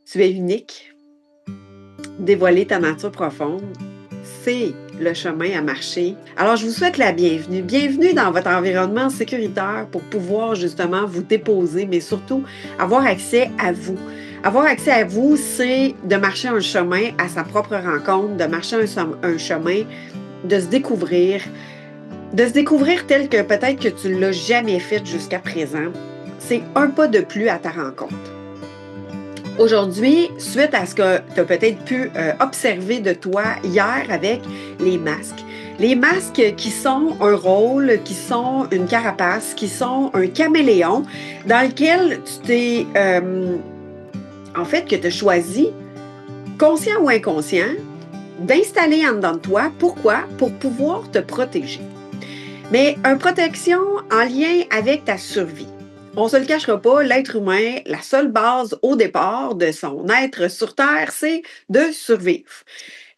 Tu es unique. Dévoiler ta nature profonde, c'est le chemin à marcher. Alors, je vous souhaite la bienvenue. Bienvenue dans votre environnement sécuritaire pour pouvoir justement vous déposer, mais surtout avoir accès à vous. Avoir accès à vous, c'est de marcher un chemin à sa propre rencontre, de marcher un chemin, de se découvrir tel que peut-être que tu ne l'as jamais fait jusqu'à présent. C'est un pas de plus à ta rencontre. Aujourd'hui, suite à ce que tu as peut-être pu observer de toi hier avec les masques. Les masques qui sont un rôle, qui sont une carapace, qui sont un caméléon dans lequel tu t'es, que tu as choisi, conscient ou inconscient, d'installer en dedans de toi. Pourquoi? Pour pouvoir te protéger. Mais une protection en lien avec ta survie. On ne se le cachera pas, l'être humain, la seule base au départ de son être sur Terre, c'est de survivre.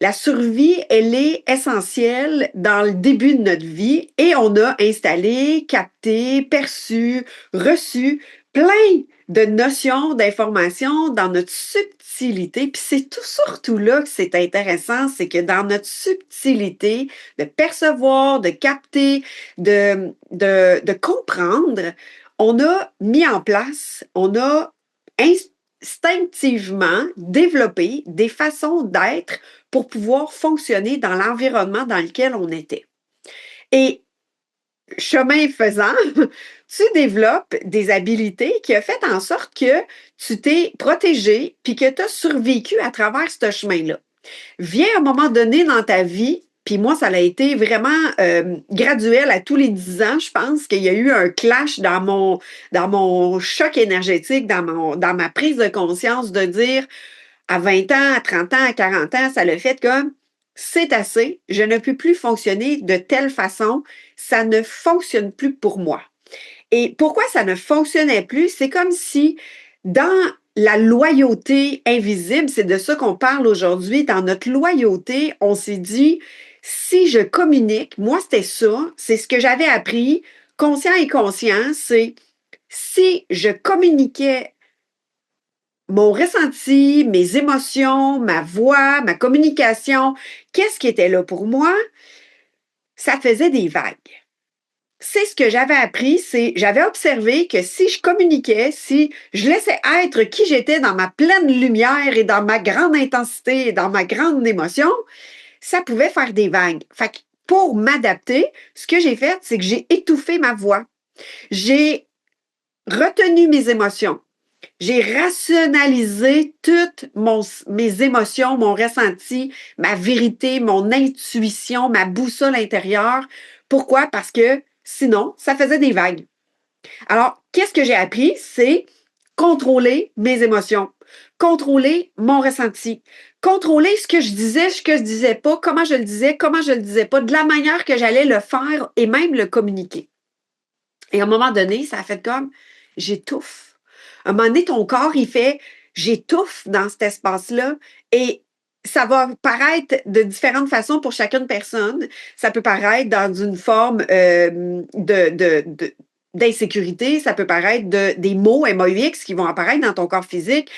La survie, elle est essentielle dans le début de notre vie et on a installé, capté, perçu, reçu plein de notions, d'informations dans notre subtilité. Puis c'est tout surtout là que c'est intéressant, c'est que dans notre subtilité de percevoir, de capter, de comprendre, on a mis en place, on a instinctivement développé des façons d'être pour pouvoir fonctionner dans l'environnement dans lequel on était. Et chemin faisant, tu développes des habiletés qui ont fait en sorte que tu t'es protégé puis que tu as survécu à travers ce chemin-là. Vient un moment donné dans ta vie, puis moi, ça a été vraiment graduel à tous les 10 ans. Je pense qu'il y a eu un clash dans mon choc énergétique, dans ma prise de conscience de dire à 20 ans, à 30 ans, à 40 ans, ça le fait comme c'est assez, je ne peux plus fonctionner de telle façon, ça ne fonctionne plus pour moi. Et pourquoi ça ne fonctionnait plus? C'est comme si dans la loyauté invisible, c'est de ça qu'on parle aujourd'hui, dans notre loyauté, on s'est dit, si je communique, moi c'était ça, c'est ce que j'avais appris, conscient et conscient, c'est si je communiquais mon ressenti, mes émotions, ma voix, ma communication, qu'est-ce qui était là pour moi? Ça faisait des vagues. C'est ce que j'avais appris, j'avais observé que si je communiquais, si je laissais être qui j'étais dans ma pleine lumière et dans ma grande intensité et dans ma grande émotion, ça pouvait faire des vagues. Fait que pour m'adapter, ce que j'ai fait, c'est que j'ai étouffé ma voix. J'ai retenu mes émotions. J'ai rationalisé toutes mes émotions, mon ressenti, ma vérité, mon intuition, ma boussole intérieure. Pourquoi? Parce que sinon, ça faisait des vagues. Alors, qu'est-ce que j'ai appris? C'est contrôler mes émotions, contrôler mon ressenti, contrôler ce que je disais, ce que je disais pas, comment je le disais pas, de la manière que j'allais le faire et même le communiquer. Et à un moment donné, ça a fait comme j'étouffe. À un moment donné, ton corps, il fait j'étouffe dans cet espace-là et ça va paraître de différentes façons pour chacune personne. Ça peut paraître dans une forme d'insécurité, ça peut paraître des mots MAUX qui vont apparaître dans ton corps physique,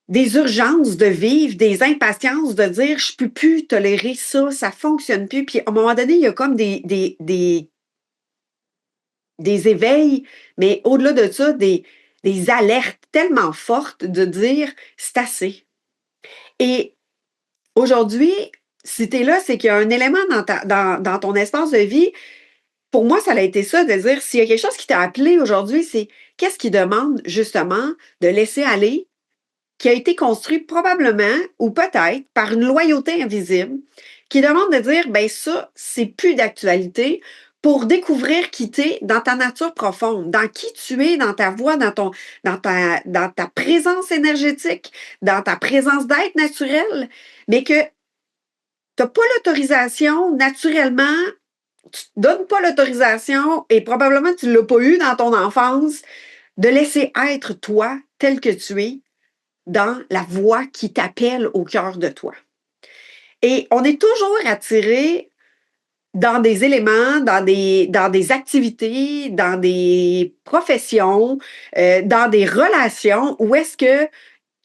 des urgences de vivre, des impatiences de dire je ne peux plus tolérer ça, ça ne fonctionne plus. Puis à un moment donné, il y a comme des éveils, mais au-delà de ça, des alertes tellement fortes de dire c'est assez. Et aujourd'hui, si tu es là, c'est qu'il y a un élément dans ton espace de vie. Pour moi, ça a été ça, de dire s'il y a quelque chose qui t'a appelé aujourd'hui, c'est qu'est-ce qui demande justement de laisser aller, qui a été construit probablement ou peut-être par une loyauté invisible, qui demande de dire ben ça, c'est plus d'actualité pour découvrir qui tu es dans ta nature profonde, dans qui tu es, dans ta voix, dans ta présence énergétique, dans ta présence d'être naturelle, mais que tu n'as pas l'autorisation naturellement, tu ne donnes pas l'autorisation et probablement tu ne l'as pas eu dans ton enfance de laisser être toi tel que tu es dans la voix qui t'appelle au cœur de toi. Et on est toujours attiré dans des éléments, dans des activités, dans des professions, dans des relations où est-ce que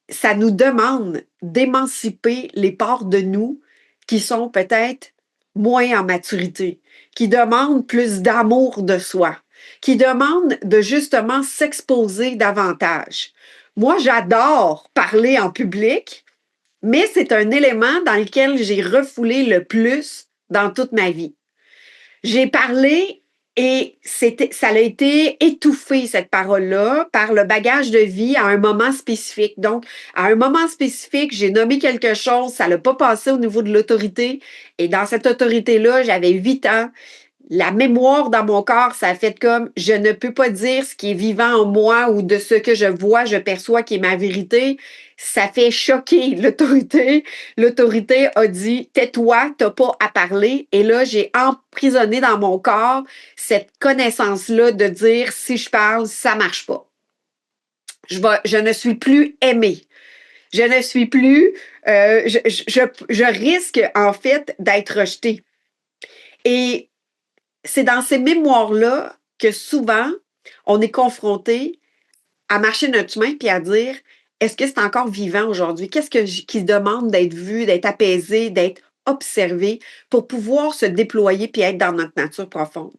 ça nous demande d'émanciper les parts de nous qui sont peut-être moins en maturité, qui demandent plus d'amour de soi, qui demandent de justement s'exposer davantage. Moi, j'adore parler en public, mais c'est un élément dans lequel j'ai refoulé le plus dans toute ma vie. J'ai parlé et ça a été étouffé, cette parole-là, par le bagage de vie à un moment spécifique. Donc, à un moment spécifique, j'ai nommé quelque chose, ça n'a pas passé au niveau de l'autorité. Et dans cette autorité-là, j'avais 8 ans. La mémoire dans mon corps, ça a fait comme je ne peux pas dire ce qui est vivant en moi ou de ce que je vois, je perçois qui est ma vérité. Ça fait choquer l'autorité. L'autorité a dit tais-toi, t'as pas à parler. Et là, j'ai emprisonné dans mon corps cette connaissance-là de dire si je parle, ça marche pas. Je ne suis plus aimée. Je ne suis plus. Je risque en fait d'être rejetée. Et c'est dans ces mémoires-là que souvent, on est confronté à marcher notre chemin puis à dire est-ce que c'est encore vivant aujourd'hui? Qu'est-ce qui demande d'être vu, d'être apaisé, d'être observé pour pouvoir se déployer puis être dans notre nature profonde?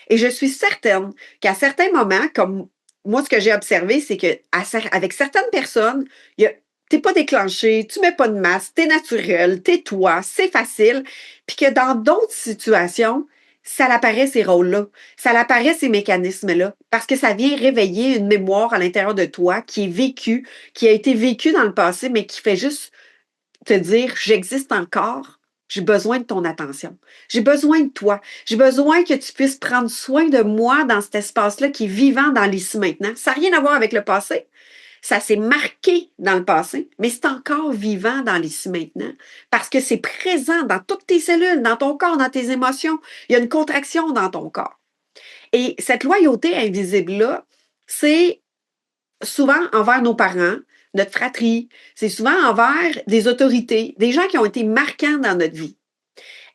Et je suis certaine qu'à certains moments, comme moi, ce que j'ai observé, c'est qu'avec certaines personnes, t'es pas déclenché, tu mets pas de masque, t'es naturel, t'es toi, c'est facile. Puis que dans d'autres situations, ça apparaît ces rôles-là, ça apparaît ces mécanismes-là, parce que ça vient réveiller une mémoire à l'intérieur de toi qui est vécue, qui a été vécue dans le passé, mais qui fait juste te dire, j'existe encore, j'ai besoin de ton attention, j'ai besoin de toi, j'ai besoin que tu puisses prendre soin de moi dans cet espace-là qui est vivant dans l'ici maintenant. Ça n'a rien à voir avec le passé, ça s'est marqué dans le passé, mais c'est encore vivant dans l'ici maintenant parce que c'est présent dans toutes tes cellules, dans ton corps, dans tes émotions. Il y a une contraction dans ton corps. Et cette loyauté invisible-là, c'est souvent envers nos parents, notre fratrie, c'est souvent envers des autorités, des gens qui ont été marquants dans notre vie.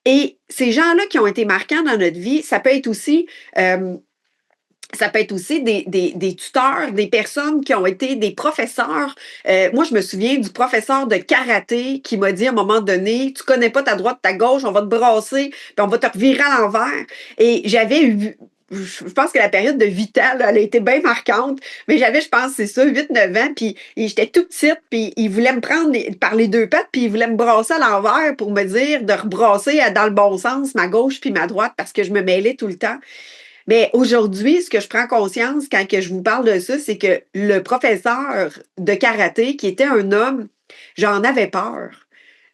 Et ces gens-là qui ont été marquants dans notre vie, ça peut être aussi des tuteurs, des personnes qui ont été des professeurs. Moi, je me souviens du professeur de karaté qui m'a dit à un moment donné, tu connais pas ta droite, ta gauche, on va te brasser, puis on va te revirer à l'envers. Et j'avais eu, je pense que la période de 8 ans, là, elle a été bien marquante, mais j'avais, je pense, c'est ça, 8, 9 ans, puis j'étais tout petite, puis il voulait me prendre par les deux pattes, puis il voulait me brasser à l'envers pour me dire de rebrasser dans le bon sens, ma gauche puis ma droite, parce que je me mêlais tout le temps. Mais aujourd'hui, ce que je prends conscience quand que je vous parle de ça, c'est que le professeur de karaté, qui était un homme, j'en avais peur.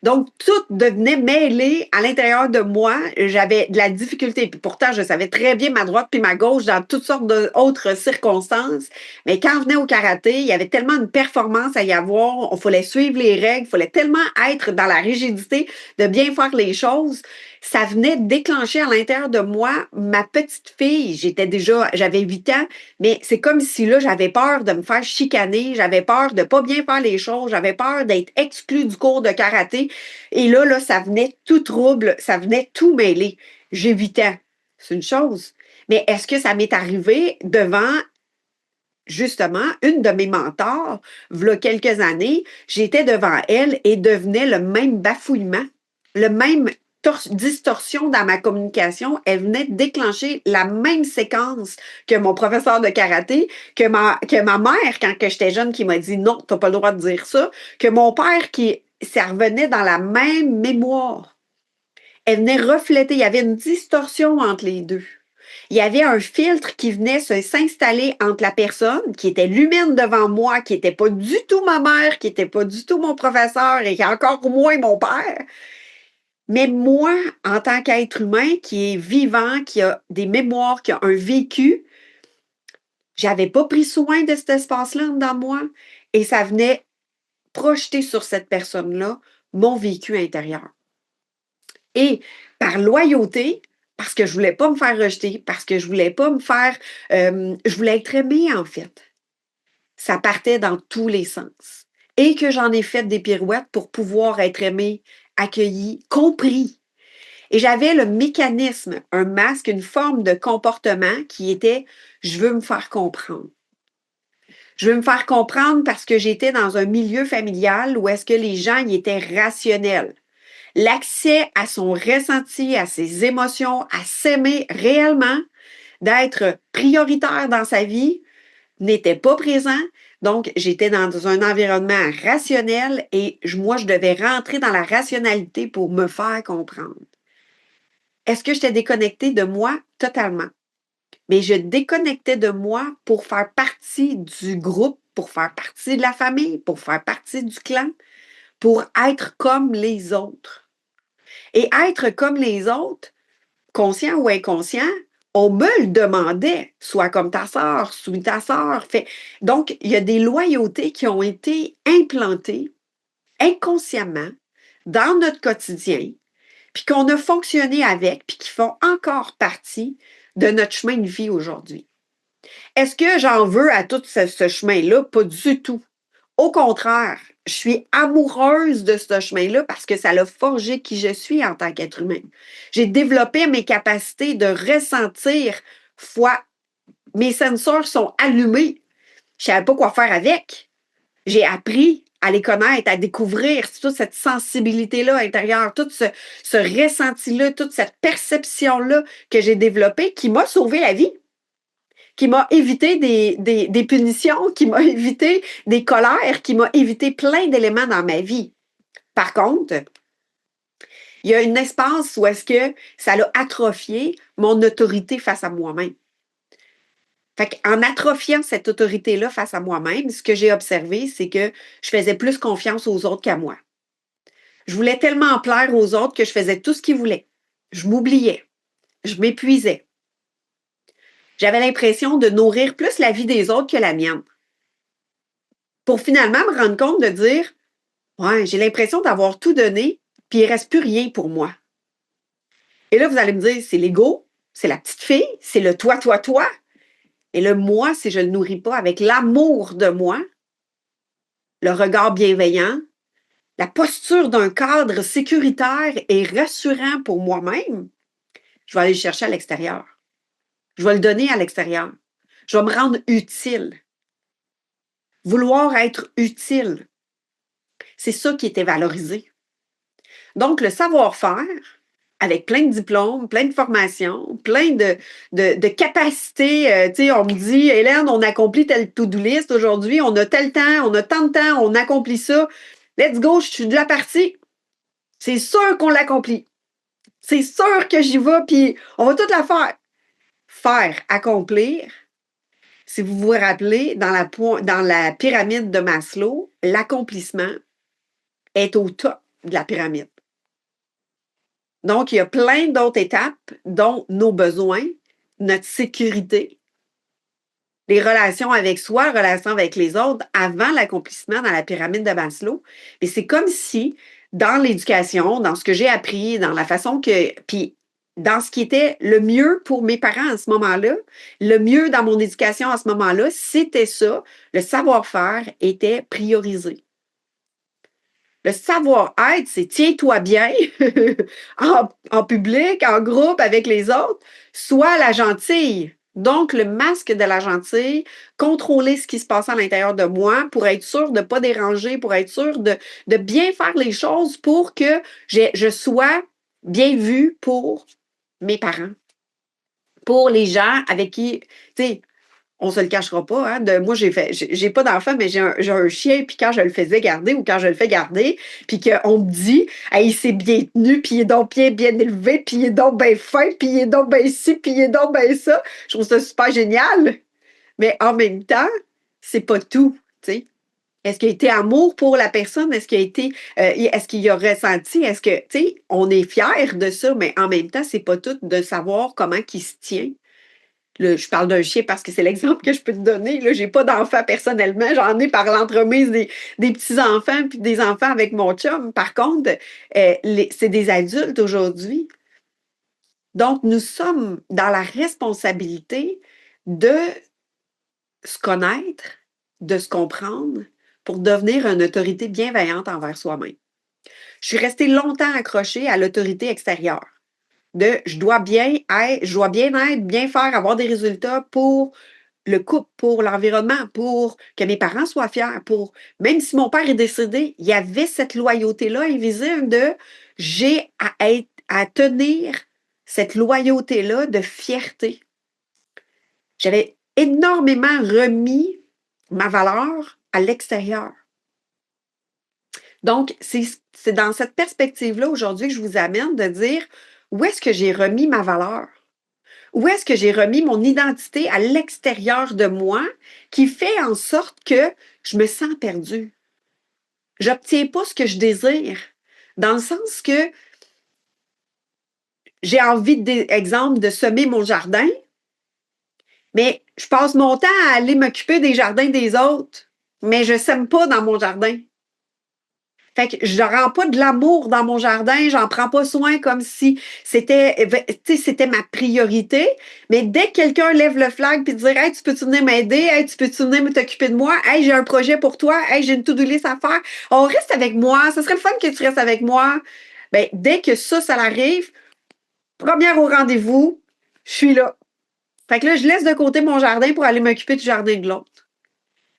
Donc, tout devenait mêlé à l'intérieur de moi. J'avais de la difficulté. Puis pourtant, je savais très bien ma droite puis ma gauche dans toutes sortes d'autres circonstances. Mais quand on venait au karaté, il y avait tellement de performance à y avoir. On fallait suivre les règles. Il fallait tellement être dans la rigidité de bien faire les choses. Ça venait déclencher à l'intérieur de moi ma petite fille. J'avais 8 ans, mais c'est comme si là, j'avais peur de me faire chicaner, j'avais peur de pas bien faire les choses, j'avais peur d'être exclue du cours de karaté. Et là, ça venait tout trouble, ça venait tout mêler. J'ai 8 ans. C'est une chose. Mais est-ce que ça m'est arrivé devant, justement, une de mes mentors, v'là quelques années, j'étais devant elle et devenait le même bafouillement, le même distorsion dans ma communication, elle venait déclencher la même séquence que mon professeur de karaté, que ma mère, quand j'étais jeune, qui m'a dit non, t'as pas le droit de dire ça, que mon père, ça revenait dans la même mémoire. Elle venait refléter, il y avait une distorsion entre les deux. Il y avait un filtre qui venait s'installer entre la personne qui était l'humaine devant moi, qui n'était pas du tout ma mère, qui n'était pas du tout mon professeur et qui encore moins mon père. Mais moi, en tant qu'être humain qui est vivant, qui a des mémoires, qui a un vécu, j'avais pas pris soin de cet espace-là dans moi et ça venait projeter sur cette personne-là mon vécu intérieur. Et par loyauté, parce que je voulais pas me faire rejeter, parce que je voulais pas me faire... je voulais être aimée, en fait. Ça partait dans tous les sens. Et que j'en ai fait des pirouettes pour pouvoir être aimée, accueillie, compris. Et j'avais le mécanisme, un masque, une forme de comportement qui était « je veux me faire comprendre ». Je veux me faire comprendre parce que j'étais dans un milieu familial où est-ce que les gens y étaient rationnels. L'accès à son ressenti, à ses émotions, à s'aimer réellement, d'être prioritaire dans sa vie, n'était pas présent. Donc, j'étais dans un environnement rationnel et moi, je devais rentrer dans la rationalité pour me faire comprendre. Est-ce que j'étais déconnectée de moi? Totalement. Mais je déconnectais de moi pour faire partie du groupe, pour faire partie de la famille, pour faire partie du clan, pour être comme les autres. Et être comme les autres, conscient ou inconscient, on me le demandait, sois comme ta sœur, suis ta sœur. Donc, il y a des loyautés qui ont été implantées inconsciemment dans notre quotidien, puis qu'on a fonctionné avec, puis qui font encore partie de notre chemin de vie aujourd'hui. Est-ce que j'en veux à tout ce chemin-là? Pas du tout. Au contraire, je suis amoureuse de ce chemin-là parce que ça l'a forgé qui je suis en tant qu'être humain. J'ai développé mes capacités de ressentir fois mes sensors sont allumés. Je ne savais pas quoi faire avec. J'ai appris à les connaître, à découvrir toute cette sensibilité-là intérieure, tout ce ressenti-là, toute cette perception-là que j'ai développée qui m'a sauvé la vie, qui m'a évité des punitions, qui m'a évité des colères, qui m'a évité plein d'éléments dans ma vie. Par contre, il y a un espace où est-ce que ça a atrophié mon autorité face à moi-même. Fait qu'en atrophiant cette autorité-là face à moi-même, ce que j'ai observé, c'est que je faisais plus confiance aux autres qu'à moi. Je voulais tellement plaire aux autres que je faisais tout ce qu'ils voulaient. Je m'oubliais. Je m'épuisais. J'avais l'impression de nourrir plus la vie des autres que la mienne. Pour finalement me rendre compte de dire, ouais, j'ai l'impression d'avoir tout donné, puis il ne reste plus rien pour moi. Et là, vous allez me dire, c'est l'ego, c'est la petite fille, c'est le toi, toi, toi. Et le moi, si je ne le nourris pas avec l'amour de moi, le regard bienveillant, la posture d'un cadre sécuritaire et rassurant pour moi-même, je vais aller le chercher à l'extérieur. Je vais le donner à l'extérieur. Je vais me rendre utile. Vouloir être utile, c'est ça qui était valorisé. Donc, le savoir-faire, avec plein de diplômes, plein de formations, plein de capacités. Tu sais, on me dit, Hélène, on accomplit telle to-do list aujourd'hui, on a tel temps, on a tant de temps, on accomplit ça. Let's go, je suis de la partie. C'est sûr qu'on l'accomplit. C'est sûr que j'y vais, puis on va tout la faire. Faire, accomplir. Si vous vous rappelez, dans la pyramide de Maslow, l'accomplissement est au top de la pyramide. Donc, il y a plein d'autres étapes, dont nos besoins, notre sécurité, les relations avec soi, les relations avec les autres, avant l'accomplissement dans la pyramide de Maslow. Et c'est comme si, dans l'éducation, dans ce que j'ai appris, dans la façon que... Puis, dans ce qui était le mieux pour mes parents à ce moment-là, le mieux dans mon éducation à ce moment-là, c'était ça. Le savoir-faire était priorisé. Le savoir-être, c'est tiens-toi bien en public, en groupe, avec les autres. Sois la gentille. Donc, le masque de la gentille, contrôler ce qui se passe à l'intérieur de moi pour être sûr de ne pas déranger, pour être sûr de bien faire les choses pour que je sois bien vue pour mes parents, pour les gens avec qui, tu sais, on se le cachera pas, hein, moi, j'ai pas d'enfant, mais j'ai un chien, puis quand je le faisais garder ou quand je le fais garder, puis qu'on me dit, hey, il s'est bien tenu, puis il est donc bien élevé, puis il est donc bien fin, puis il est donc bien ci, puis il est donc bien ça. Je trouve ça super génial. Mais en même temps, c'est pas tout, tu sais. Est-ce qu'il y a été amour pour la personne? Est-ce qu'il a ressenti? Est-ce que, tu sais, on est fiers de ça, mais en même temps, c'est pas tout de savoir comment il se tient. Là, je parle d'un chien parce que c'est l'exemple que je peux te donner. Je n'ai pas d'enfants personnellement. J'en ai par l'entremise des petits-enfants puis des enfants avec mon chum. Par contre, c'est des adultes aujourd'hui. Donc, nous sommes dans la responsabilité de se connaître, de se comprendre pour devenir une autorité bienveillante envers soi-même. Je suis restée longtemps accrochée à l'autorité extérieure. Je dois bien être, bien faire, avoir des résultats pour le couple, pour l'environnement, pour que mes parents soient fiers, pour même si mon père est décédé, il y avait cette loyauté-là invisible de j'ai à tenir cette loyauté-là de fierté. J'avais énormément remis ma valeur à l'extérieur. Donc, c'est dans cette perspective-là aujourd'hui que je vous amène de dire où est-ce que j'ai remis ma valeur? Où est-ce que j'ai remis mon identité à l'extérieur de moi qui fait en sorte que je me sens perdue? J'obtiens pas ce que je désire. Dans le sens que j'ai envie, exemple, de semer mon jardin, mais je passe mon temps à aller m'occuper des jardins des autres, mais je ne sème pas dans mon jardin. Fait que je ne rends pas de l'amour dans mon jardin, j'en prends pas soin comme si c'était ma priorité. Mais dès que quelqu'un lève le flag puis dire hey, tu peux-tu venir m'aider? Hey, tu peux-tu venir t'occuper de moi? Hey, j'ai un projet pour toi, hey, j'ai une to-do list à faire. On reste avec moi, ce serait le fun que tu restes avec moi. Ben, dès que ça arrive, première au rendez-vous, je suis là. Fait que là, je laisse de côté mon jardin pour aller m'occuper du jardin de l'autre.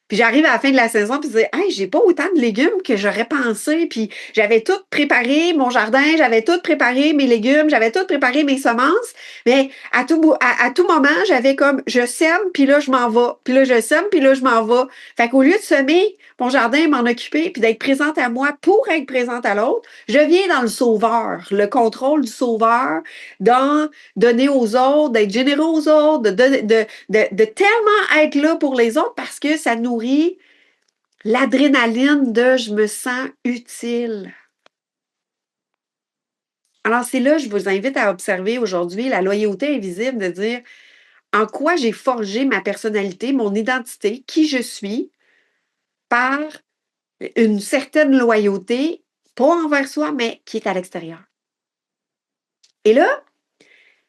Puis j'arrive à la fin de la saison puis je dis hey, j'ai pas autant de légumes que j'aurais pensé. Puis j'avais tout préparé, mon jardin, j'avais tout préparé, mes légumes, j'avais tout préparé, mes semences. Mais à tout moment, j'avais comme je sème, puis là, je m'en vais. Puis là, je sème, puis là, je m'en vais. Fait qu'au lieu de semer mon jardin, m'en occuper, puis d'être présente à moi pour être présente à l'autre, je viens dans le sauveur, le contrôle du sauveur, dans donner aux autres, d'être généreux aux autres, de tellement être là pour les autres parce que ça nourrit l'adrénaline de je me sens utile. Alors, c'est là que je vous invite à observer aujourd'hui la loyauté invisible, de dire en quoi j'ai forgé ma personnalité, mon identité, qui je suis, par une certaine loyauté, pas envers soi, mais qui est à l'extérieur. Et là,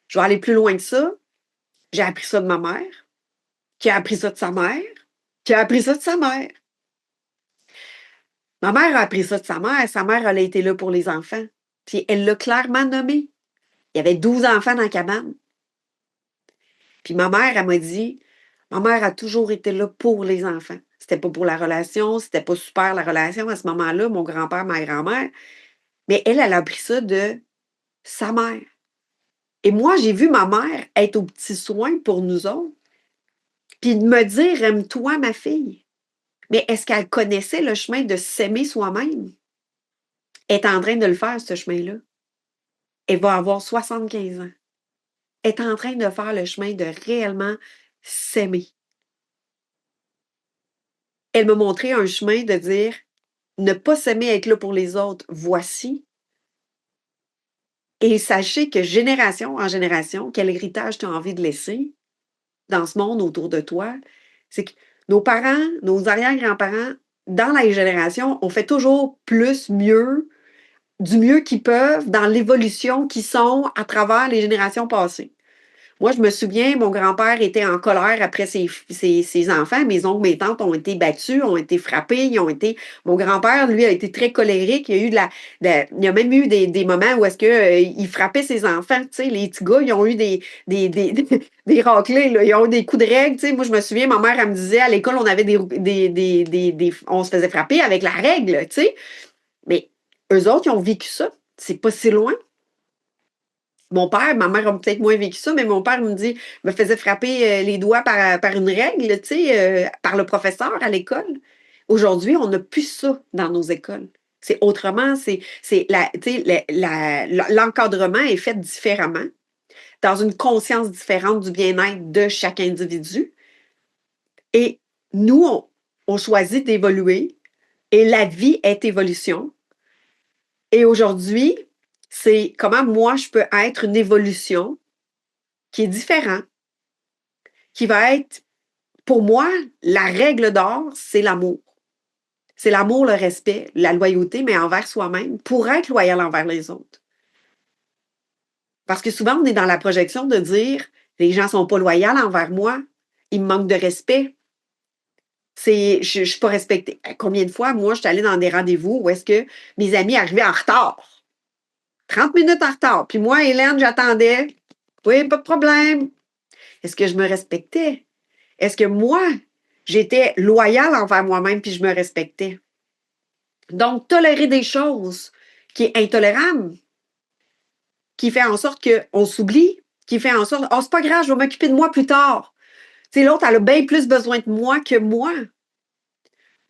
je vais aller plus loin que ça. J'ai appris ça de ma mère, qui a appris ça de sa mère, qui a appris ça de sa mère. Ma mère a appris ça de sa mère. Sa mère, elle a été là pour les enfants. Puis elle l'a clairement nommé. Il y avait 12 enfants dans la cabane. Puis ma mère, elle m'a dit, ma mère a toujours été là pour les enfants. C'était pas pour la relation, c'était pas super la relation à ce moment-là, mon grand-père, ma grand-mère. Mais elle a appris ça de sa mère. Et moi, j'ai vu ma mère être aux petits soins pour nous autres. Puis de me dire, aime-toi, ma fille. Mais est-ce qu'elle connaissait le chemin de s'aimer soi-même? Elle est en train de le faire, ce chemin-là. Elle va avoir 75 ans. Elle est en train de faire le chemin de réellement s'aimer. Elle m'a montré un chemin de dire ne pas s'aimer, être là pour les autres, voici. Et sachez que génération en génération, quel héritage tu as envie de laisser dans ce monde autour de toi, c'est que nos parents, nos arrière-grands-parents, dans la génération, ont fait toujours plus, mieux, du mieux qu'ils peuvent dans l'évolution qu'ils sont à travers les générations passées. Moi, je me souviens, mon grand-père était en colère après ses enfants. Mes oncles, mes tantes ont été battus, ont été frappés, ils ont été. Mon grand-père, lui, a été très colérique. Il y a eu il y a même eu des moments où est-ce que il frappait ses enfants. Tu sais, les petits gars, ils ont eu des raclés, là. Ils ont eu des coups de règle. Tu sais. Moi, je me souviens, ma mère, elle me disait à l'école, on avait on se faisait frapper avec la règle, tu sais. Mais eux autres, ils ont vécu ça. C'est pas si loin. Mon père, ma mère a peut-être moins vécu ça, mais mon père me faisait frapper les doigts par une règle, tu sais, par le professeur à l'école. Aujourd'hui, on n'a plus ça dans nos écoles. C'est autrement, l'encadrement est fait différemment, dans une conscience différente du bien-être de chaque individu. Et nous, on choisit d'évoluer et la vie est évolution. Et aujourd'hui, c'est comment moi je peux être une évolution qui est différent, qui va être, pour moi, la règle d'or, c'est l'amour. C'est l'amour, le respect, la loyauté, mais envers soi-même, pour être loyal envers les autres. Parce que souvent, on est dans la projection de dire, les gens ne sont pas loyaux envers moi, ils me manquent de respect. Je ne suis pas respectée. Combien de fois, moi, je suis allée dans des rendez-vous où est-ce que mes amis arrivaient en retard? 30 minutes en retard. Puis moi, Hélène, j'attendais. Oui, pas de problème. Est-ce que je me respectais? Est-ce que moi, j'étais loyale envers moi-même puis je me respectais? Donc, tolérer des choses qui est intolérable, qui fait en sorte qu'on s'oublie, qui fait en sorte, oh, c'est pas grave, je vais m'occuper de moi plus tard. Tu sais, l'autre, elle a bien plus besoin de moi que moi.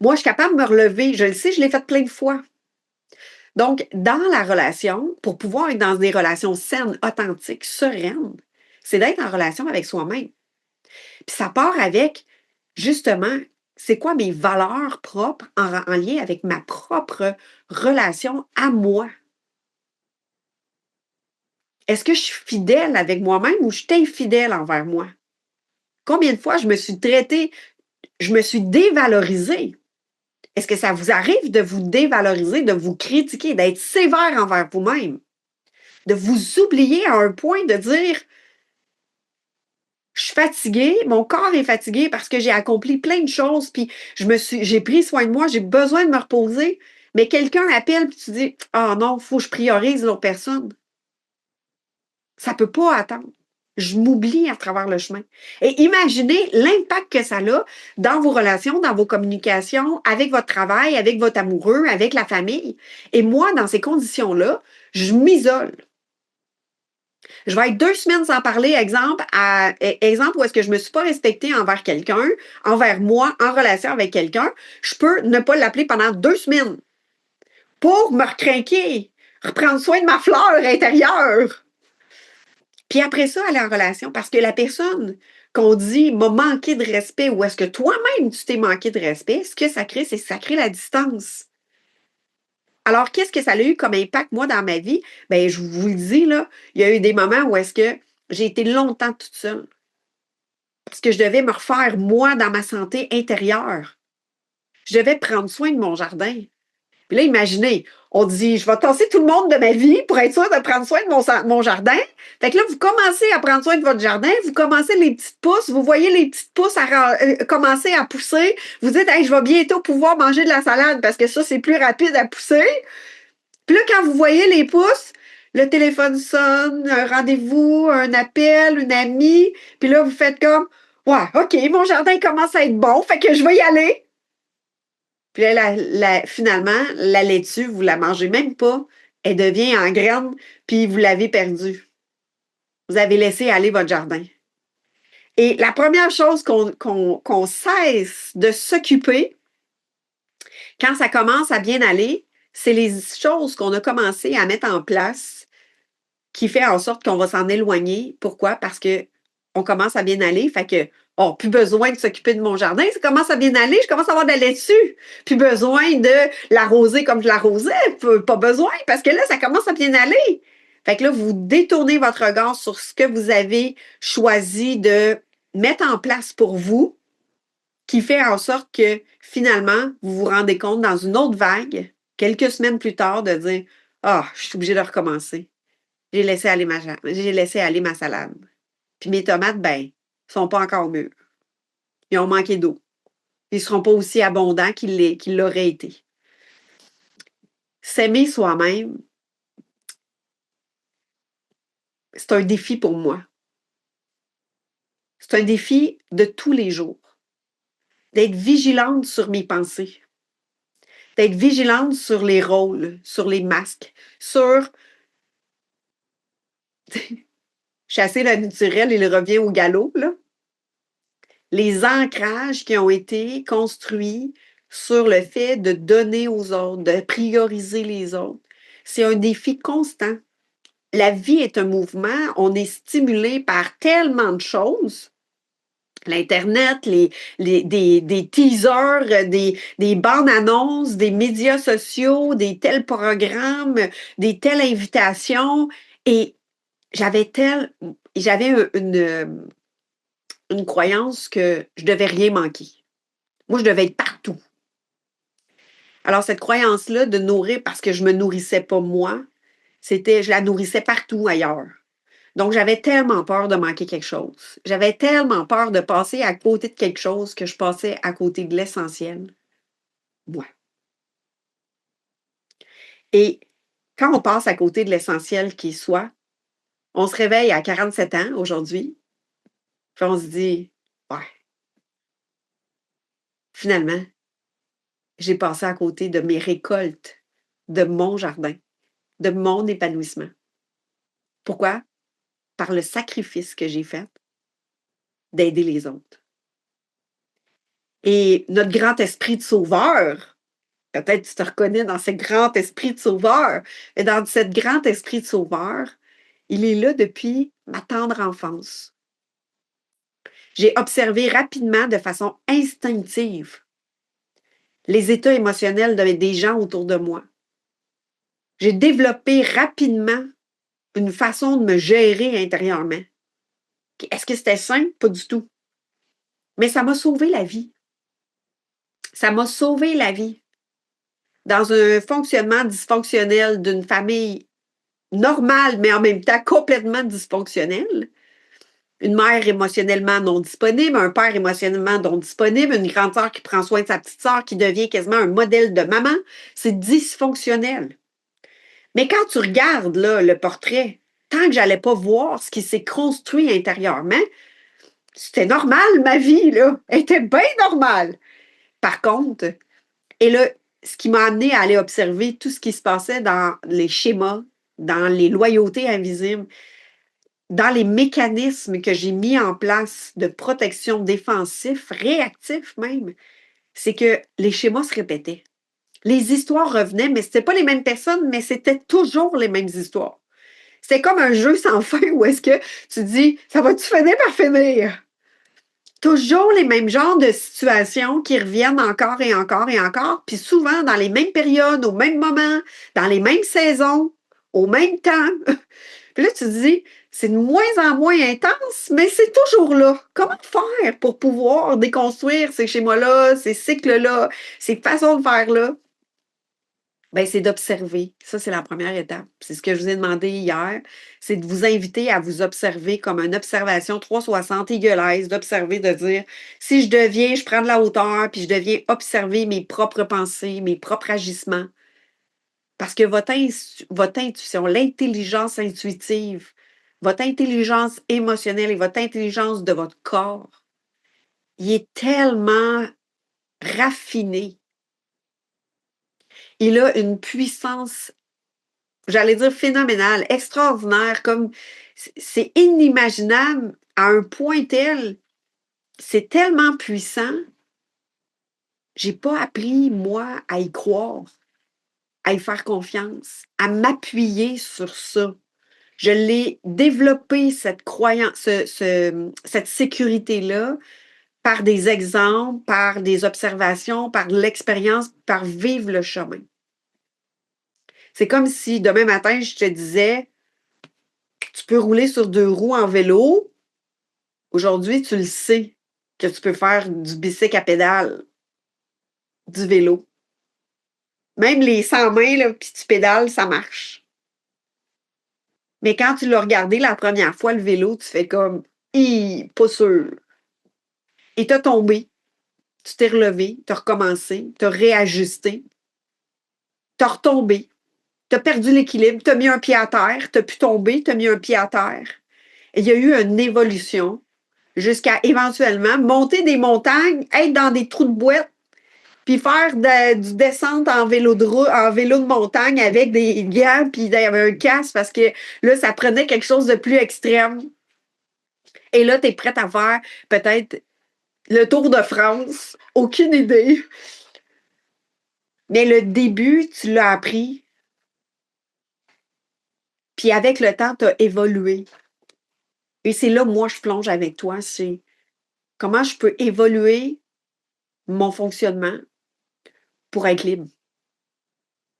Moi, je suis capable de me relever. Je le sais, je l'ai fait plein de fois. Donc, dans la relation, pour pouvoir être dans des relations saines, authentiques, sereines, c'est d'être en relation avec soi-même. Puis ça part avec, justement, c'est quoi mes valeurs propres en lien avec ma propre relation à moi? Est-ce que je suis fidèle avec moi-même ou je suis infidèle envers moi? Combien de fois je me suis traitée, je me suis dévalorisée? Est-ce que ça vous arrive de vous dévaloriser, de vous critiquer, d'être sévère envers vous-même, de vous oublier à un point de dire je suis fatiguée, mon corps est fatigué parce que j'ai accompli plein de choses, puis j'ai pris soin de moi, j'ai besoin de me reposer, mais quelqu'un appelle puis tu dis ah non, il faut que je priorise l'autre personne. Ça ne peut pas attendre. Je m'oublie à travers le chemin. Et imaginez l'impact que ça a dans vos relations, dans vos communications, avec votre travail, avec votre amoureux, avec la famille. Et moi, dans ces conditions-là, je m'isole. Je vais être 2 semaines sans parler, exemple où est-ce que je ne me suis pas respectée envers quelqu'un, envers moi, en relation avec quelqu'un. Je peux ne pas l'appeler pendant 2 semaines pour me recrinquer, reprendre soin de ma fleur intérieure. Puis après ça, aller en relation, parce que la personne qu'on dit m'a manqué de respect ou est-ce que toi-même tu t'es manqué de respect, ce que ça crée, c'est que ça crée la distance. Alors, qu'est-ce que ça a eu comme impact, moi, dans ma vie? Bien, je vous le dis, là, il y a eu des moments où est-ce que j'ai été longtemps toute seule. Parce que je devais me refaire, moi, dans ma santé intérieure. Je devais prendre soin de mon jardin. Puis là, imaginez, on dit, je vais tasser tout le monde de ma vie pour être sûr de prendre soin de mon jardin. Fait que là, vous commencez à prendre soin de votre jardin, vous commencez les petites pousses, vous voyez les petites pousses commencer à pousser. Vous dites, hey, je vais bientôt pouvoir manger de la salade parce que ça, c'est plus rapide à pousser. Puis là, quand vous voyez les pousses, le téléphone sonne, un rendez-vous, un appel, une amie. Puis là, vous faites comme, ouais, OK, mon jardin commence à être bon, fait que je vais y aller. Puis là, finalement, la laitue, vous la mangez même pas. Elle devient en graine, puis vous l'avez perdue. Vous avez laissé aller votre jardin. Et la première chose qu'on cesse de s'occuper quand ça commence à bien aller, c'est les choses qu'on a commencé à mettre en place qui fait en sorte qu'on va s'en éloigner. Pourquoi? Parce que on commence à bien aller, fait que oh, plus besoin de s'occuper de mon jardin, ça commence à bien aller, je commence à avoir de la laitue. Plus besoin de l'arroser comme je l'arrosais, pas besoin, parce que là, ça commence à bien aller. Fait que là, vous détournez votre regard sur ce que vous avez choisi de mettre en place pour vous, qui fait en sorte que finalement, vous vous rendez compte dans une autre vague, quelques semaines plus tard, de dire ah, je suis obligée de recommencer. J'ai laissé aller ma salade. Puis mes tomates, ben, sont pas encore mûres. Ils ont manqué d'eau. Ils ne seront pas aussi abondants qu'ils l'auraient été. S'aimer soi-même, c'est un défi pour moi. C'est un défi de tous les jours. D'être vigilante sur mes pensées. D'être vigilante sur les rôles, sur les masques, sur chasser le naturel, il revient au galop, là. Les ancrages qui ont été construits sur le fait de donner aux autres, de prioriser les autres. C'est un défi constant. La vie est un mouvement, on est stimulé par tellement de choses. L'Internet, des teasers, des bandes-annonces, des médias sociaux, des tels programmes, des telles invitations. Et j'avais une croyance que je devais rien manquer. Moi, je devais être partout. Alors, cette croyance-là de nourrir parce que je me nourrissais pas moi, je la nourrissais partout ailleurs. Donc, j'avais tellement peur de manquer quelque chose. J'avais tellement peur de passer à côté de quelque chose que je passais à côté de l'essentiel. Moi. Et quand on passe à côté de l'essentiel qui est soi, on se réveille à 47 ans aujourd'hui, puis on se dit, ouais, finalement, j'ai passé à côté de mes récoltes, de mon jardin, de mon épanouissement. Pourquoi? Par le sacrifice que j'ai fait d'aider les autres. Et notre grand esprit de sauveur, peut-être tu te reconnais dans ce grand esprit de sauveur, mais dans ce grand esprit de sauveur, il est là depuis ma tendre enfance. J'ai observé rapidement, de façon instinctive, les états émotionnels des gens autour de moi. J'ai développé rapidement une façon de me gérer intérieurement. Est-ce que c'était simple? Pas du tout. Mais ça m'a sauvé la vie. Ça m'a sauvé la vie. Dans un fonctionnement dysfonctionnel d'une famille normale, mais en même temps complètement dysfonctionnelle, une mère émotionnellement non disponible, un père émotionnellement non disponible, une grande sœur qui prend soin de sa petite sœur qui devient quasiment un modèle de maman, c'est dysfonctionnel. Mais quand tu regardes là, le portrait, tant que j'allais pas voir ce qui s'est construit intérieurement, c'était normal, ma vie, là. Elle était bien normale. Par contre, et là, ce qui m'a amené à aller observer tout ce qui se passait dans les schémas, dans les loyautés invisibles, dans les mécanismes que j'ai mis en place de protection défensif, réactif même, c'est que les schémas se répétaient. Les histoires revenaient, mais ce n'étaient pas les mêmes personnes, mais c'était toujours les mêmes histoires. C'est comme un jeu sans fin où est-ce que tu dis, ça va-tu finir par finir? Toujours les mêmes genres de situations qui reviennent encore et encore et encore, puis souvent dans les mêmes périodes, au même moment, dans les mêmes saisons, au même temps. Puis là, tu te dis, c'est de moins en moins intense, mais c'est toujours là. Comment faire pour pouvoir déconstruire ces schémas-là, ces cycles-là, ces façons de faire-là? Bien, c'est d'observer. Ça, c'est la première étape. C'est ce que je vous ai demandé hier. C'est de vous inviter à vous observer comme une observation 360 eagle d'observer, de dire, si je deviens, je prends de la hauteur, puis je deviens observer mes propres pensées, mes propres agissements. Parce que votre intuition, l'intelligence intuitive, votre intelligence émotionnelle et votre intelligence de votre corps, il est tellement raffiné. Il a une puissance, j'allais dire phénoménale, extraordinaire, comme c'est inimaginable à un point tel, c'est tellement puissant, j'ai pas appris, moi, à y croire, à y faire confiance, à m'appuyer sur ça. Je l'ai développé, cette croyance, cette sécurité-là, par des exemples, par des observations, par l'expérience, par vivre le chemin. C'est comme si demain matin, je te disais, tu peux rouler sur 2 roues en vélo. Aujourd'hui, tu le sais que tu peux faire du bicycle à pédale, du vélo. Même les 100 mains, là, puis tu pédales, ça marche. Mais quand tu l'as regardé la première fois, le vélo, tu fais comme, pas sûr. Et tu as tombé, tu t'es relevé, tu as recommencé, tu as réajusté, tu as retombé, tu as perdu l'équilibre, tu as mis un pied à terre, tu as pu tomber, tu as mis un pied à terre. Et il y a eu une évolution jusqu'à éventuellement monter des montagnes, être dans des trous de boîte, puis faire du descente en vélo de montagne avec des gants, puis il y avait un casque parce que là, ça prenait quelque chose de plus extrême. Et là, tu es prête à faire peut-être le Tour de France, aucune idée. Mais le début, tu l'as appris. Puis avec le temps, tu as évolué. Et c'est là, moi, je plonge avec toi. C'est comment je peux évoluer mon fonctionnement pour être libre,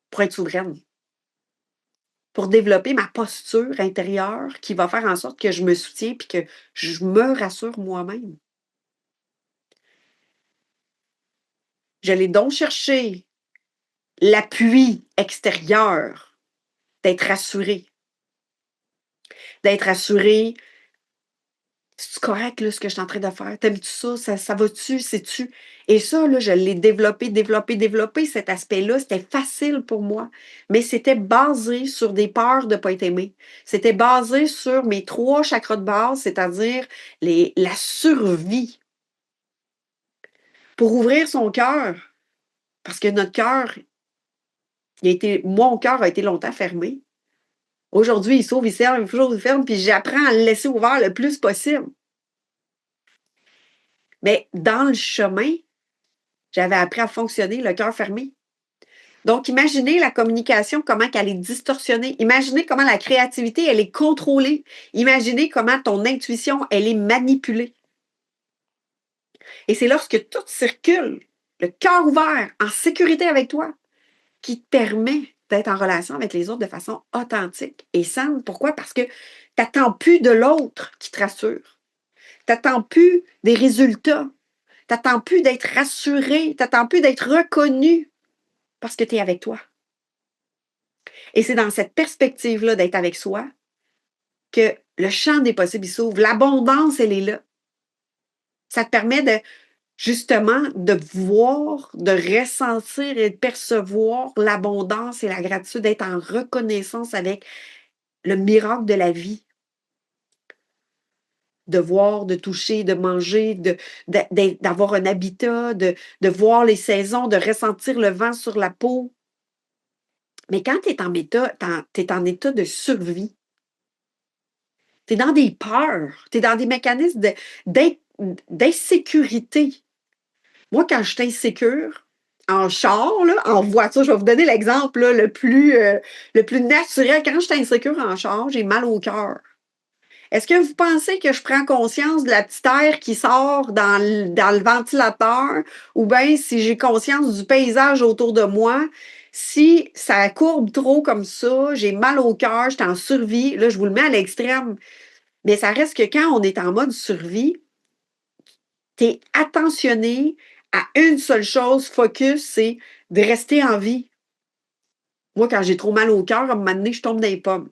pour être souveraine, pour développer ma posture intérieure qui va faire en sorte que je me soutiens puis que je me rassure moi-même. J'allais donc chercher l'appui extérieur d'être rassurée. D'être rassurée. C'est correct, là, ce que je suis en train de faire? T'aimes-tu ça? Ça va-tu? Sais-tu? Et ça, là, je l'ai développé, cet aspect-là. C'était facile pour moi. Mais c'était basé sur des peurs de ne pas être aimée. C'était basé sur mes 3 chakras de base, c'est-à-dire la survie. pour ouvrir son cœur. Parce que notre cœur, mon cœur a été longtemps fermé. Aujourd'hui, il s'ouvre, il ferme, puis j'apprends à le laisser ouvert le plus possible. Mais dans le chemin, j'avais appris à fonctionner le cœur fermé. Donc, imaginez la communication, comment elle est distorsionnée. Imaginez comment la créativité, elle est contrôlée. Imaginez comment ton intuition, elle est manipulée. Et c'est lorsque tout circule, le cœur ouvert, en sécurité avec toi, qui te permet d'être en relation avec les autres de façon authentique et saine. Pourquoi? Parce que tu n'attends plus de l'autre qui te rassure. Tu n'attends plus des résultats. Tu n'attends plus d'être rassuré. Tu n'attends plus d'être reconnu parce que tu es avec toi. Et c'est dans cette perspective-là d'être avec soi que le champ des possibles s'ouvre. L'abondance, elle est là. Ça te permet de justement de voir, de ressentir et de percevoir l'abondance et la gratitude, d'être en reconnaissance avec le miracle de la vie. De voir, de toucher, de manger, d'avoir un habitat, de voir les saisons, de ressentir le vent sur la peau. Mais quand tu es en état de survie, tu es dans des peurs, tu es dans des mécanismes d'insécurité. Moi, quand je suis insécure, en char, là, en voiture, je vais vous donner l'exemple là, le plus naturel. Quand je suis insécure en char, j'ai mal au cœur. Est-ce que vous pensez que je prends conscience de la petite air qui sort dans le ventilateur ou bien si j'ai conscience du paysage autour de moi, si ça courbe trop comme ça, j'ai mal au cœur, je suis en survie, là, je vous le mets à l'extrême. Mais ça reste que quand on est en mode survie, tu es attentionné à une seule chose, focus, c'est de rester en vie. Moi, quand j'ai trop mal au cœur, à un moment donné, je tombe dans les pommes.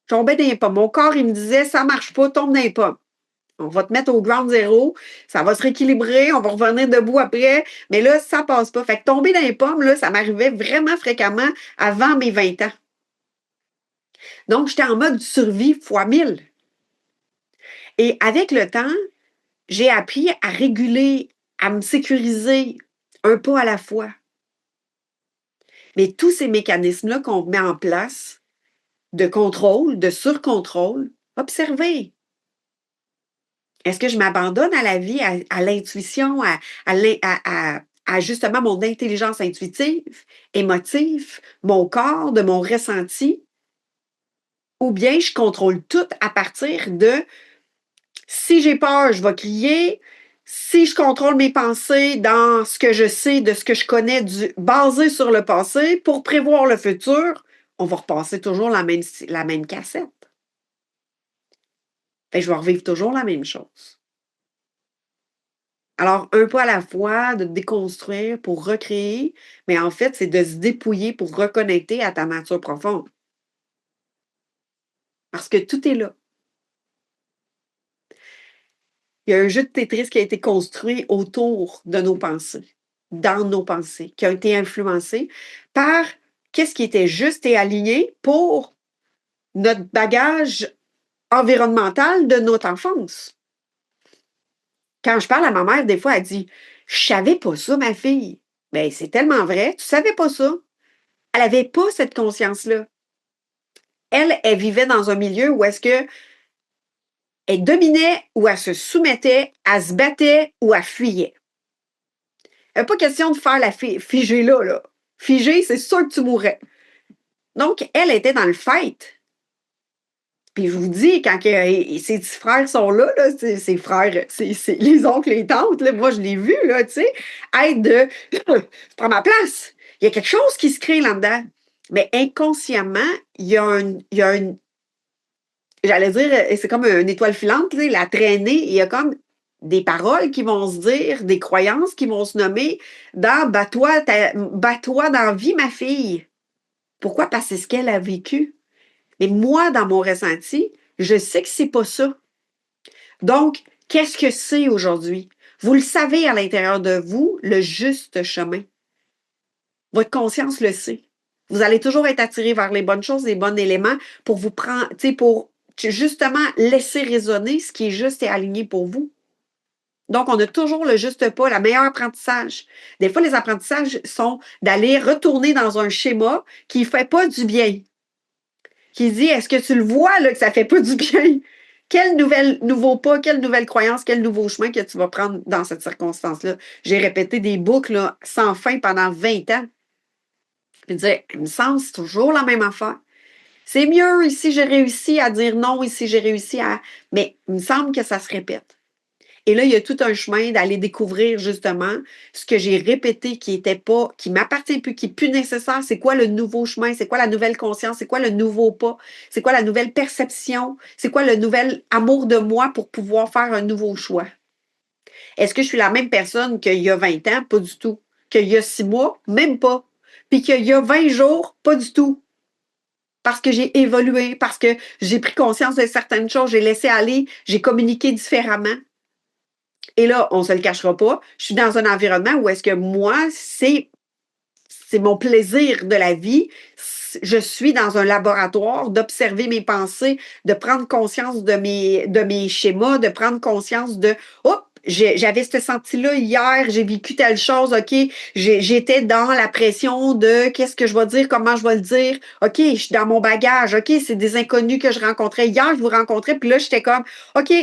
Je tombais dans les pommes. Mon corps, il me disait, ça marche pas, tombe dans les pommes. On va te mettre au ground zéro, ça va se rééquilibrer, on va revenir debout après, mais là, ça passe pas. Fait que tomber dans les pommes, là, ça m'arrivait vraiment fréquemment avant mes 20 ans. Donc, j'étais en mode survie fois 1000. Et avec le temps, j'ai appris à réguler, à me sécuriser un pas à la fois. Mais tous ces mécanismes-là qu'on met en place, de contrôle, de surcontrôle, observez. Est-ce que je m'abandonne à la vie, à l'intuition, à justement mon intelligence intuitive, émotive, mon corps, de mon ressenti? Ou bien je contrôle tout à partir de si j'ai peur, je vais crier. Si je contrôle mes pensées dans ce que je sais, de ce que je connais, basé sur le passé, pour prévoir le futur, on va repasser toujours la même cassette. Et je vais revivre toujours la même chose. Alors, un pas à la fois, de déconstruire pour recréer, mais en fait, c'est de se dépouiller pour reconnecter à ta nature profonde. Parce que tout est là. Il y a un jeu de Tetris qui a été construit autour de nos pensées, dans nos pensées, qui a été influencé par qu'est-ce qui était juste et aligné pour notre bagage environnemental de notre enfance. Quand je parle à ma mère, des fois, elle dit « Je savais pas ça, ma fille. » Bien, c'est tellement vrai, tu savais pas ça. Elle n'avait pas cette conscience-là. Elle vivait dans un milieu où est-ce que elle dominait ou elle se soumettait, elle se battait ou elle fuyait. Il n'y a pas question de faire la figée là, là. Figée, c'est sûr que tu mourrais. Donc, elle était dans le fight. Puis je vous dis, quand ses petits frères sont là, ses frères, c'est les oncles, les tantes, là, moi je l'ai vu, là, tu sais, être de je prends ma place. Il y a quelque chose qui se crée là-dedans. Mais inconsciemment, il y a une j'allais dire, c'est comme une étoile filante, tu sais, la traînée, il y a comme des paroles qui vont se dire, des croyances qui vont se nommer dans bats-toi dans la vie, ma fille. Pourquoi? Parce que c'est ce qu'elle a vécu. Mais moi, dans mon ressenti, je sais que c'est pas ça. Donc, qu'est-ce que c'est aujourd'hui? Vous le savez à l'intérieur de vous, le juste chemin. Votre conscience le sait. Vous allez toujours être attiré vers les bonnes choses, les bons éléments pour vous prendre, pour justement laisser résonner ce qui est juste et aligné pour vous. Donc, on a toujours le juste pas, le meilleur apprentissage. Des fois, les apprentissages sont d'aller retourner dans un schéma qui ne fait pas du bien. Qui dit, est-ce que tu le vois là, que ça ne fait pas du bien? Quel nouveau pas, quelle nouvelle croyance, quel nouveau chemin que tu vas prendre dans cette circonstance-là? J'ai répété des boucles là, sans fin pendant 20 ans. Je dire, il me semble que c'est toujours la même affaire. C'est mieux ici, j'ai réussi à dire non, ici, j'ai réussi à. Mais il me semble que ça se répète. Et là, il y a tout un chemin d'aller découvrir justement ce que j'ai répété qui était pas, qui m'appartient plus, qui n'est plus nécessaire. C'est quoi le nouveau chemin? C'est quoi la nouvelle conscience? C'est quoi le nouveau pas? C'est quoi la nouvelle perception? C'est quoi le nouvel amour de moi pour pouvoir faire un nouveau choix? Est-ce que je suis la même personne qu'il y a 20 ans? Pas du tout. Qu'il y a 6 mois? Même pas. Puis qu'il y a 20 jours? Pas du tout. Parce que j'ai évolué, parce que j'ai pris conscience de certaines choses, j'ai laissé aller, j'ai communiqué différemment. Et là, on ne se le cachera pas, je suis dans un environnement où est-ce que moi, c'est mon plaisir de la vie. Je suis dans un laboratoire d'observer mes pensées, de prendre conscience de mes schémas, de prendre conscience de oh, j'avais ce senti-là hier, j'ai vécu telle chose, OK, j'étais dans la pression de qu'est-ce que je vais dire, comment je vais le dire, OK, je suis dans mon bagage, OK, c'est des inconnus que je rencontrais hier, je vous rencontrais, puis là, j'étais comme, OK,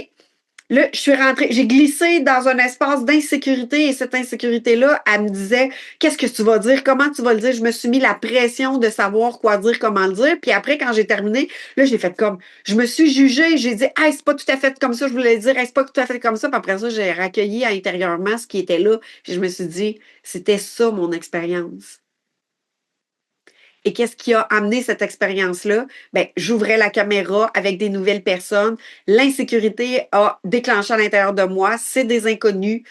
là, je suis rentrée, j'ai glissé dans un espace d'insécurité et cette insécurité-là, elle me disait qu'est-ce que tu vas dire, comment tu vas le dire. Je me suis mis la pression de savoir quoi dire, comment le dire. Puis après, quand j'ai terminé, là, j'ai fait comme, je me suis jugée, j'ai dit, hey, c'est pas tout à fait comme ça, je voulais dire, hey, c'est pas tout à fait comme ça. Puis après ça, j'ai recueilli intérieurement ce qui était là. Puis je me suis dit, c'était ça mon expérience. Et qu'est-ce qui a amené cette expérience-là? Ben, j'ouvrais la caméra avec des nouvelles personnes. L'insécurité a déclenché à l'intérieur de moi. C'est des inconnus.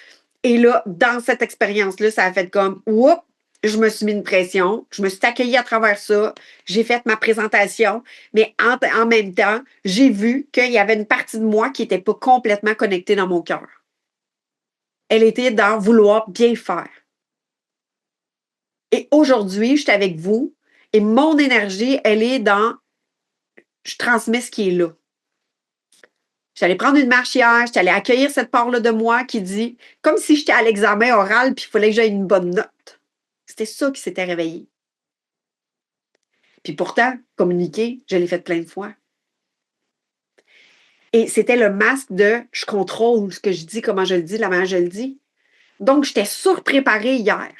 Et là, dans cette expérience-là, ça a fait comme, oups, je me suis mis une pression. Je me suis accueillie à travers ça. J'ai fait ma présentation. Mais en même temps, j'ai vu qu'il y avait une partie de moi qui n'était pas complètement connectée dans mon cœur. Elle était dans vouloir bien faire. Et aujourd'hui, je suis avec vous et mon énergie, elle est dans je transmets ce qui est là. Je suis allée prendre une marche hier, je suis allée accueillir cette part-là de moi qui dit, comme si j'étais à l'examen oral puis il fallait que j'aie une bonne note. C'était ça qui s'était réveillé. Puis pourtant, communiquer, je l'ai fait plein de fois. Et c'était le masque de je contrôle ce que je dis, comment je le dis, la manière je le dis. Donc, j'étais surpréparée hier.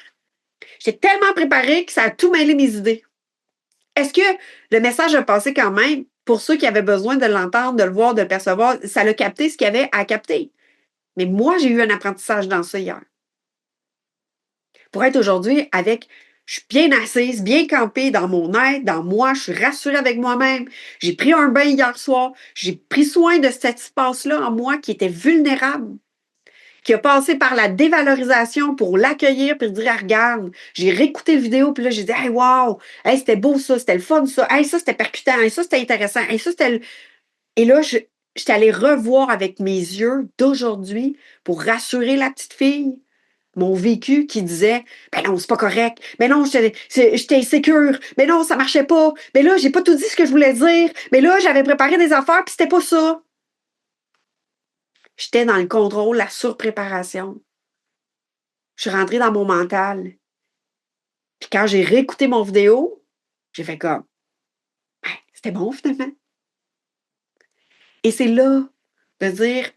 J'étais tellement préparée que ça a tout mêlé mes idées. Est-ce que le message a passé quand même pour ceux qui avaient besoin de l'entendre, de le voir, de le percevoir? Ça l'a capté ce qu'il y avait à capter. Mais moi, j'ai eu un apprentissage dans ça hier. Pour être aujourd'hui avec, je suis bien assise, bien campée dans mon être, dans moi, je suis rassurée avec moi-même. J'ai pris un bain hier soir, j'ai pris soin de cet espace-là en moi qui était vulnérable, qui a passé par la dévalorisation pour l'accueillir puis dire, ah, regarde, j'ai réécouté la vidéo puis là, j'ai dit, hey, wow, hey, c'était beau ça, c'était le fun ça, hey, ça c'était percutant, hey, ça c'était intéressant, hey, ça c'était. Et là, j'étais allée revoir avec mes yeux d'aujourd'hui pour rassurer la petite fille mon vécu qui disait ben non, c'est pas correct. Mais non, j'étais insécure. Mais non, ça marchait pas. Mais là, j'ai pas tout dit ce que je voulais dire. Mais là, j'avais préparé des affaires puis c'était pas ça. J'étais dans le contrôle, la surpréparation. Je suis rentrée dans mon mental. Puis quand j'ai réécouté mon vidéo, j'ai fait comme ben, c'était bon finalement. Et c'est là de dire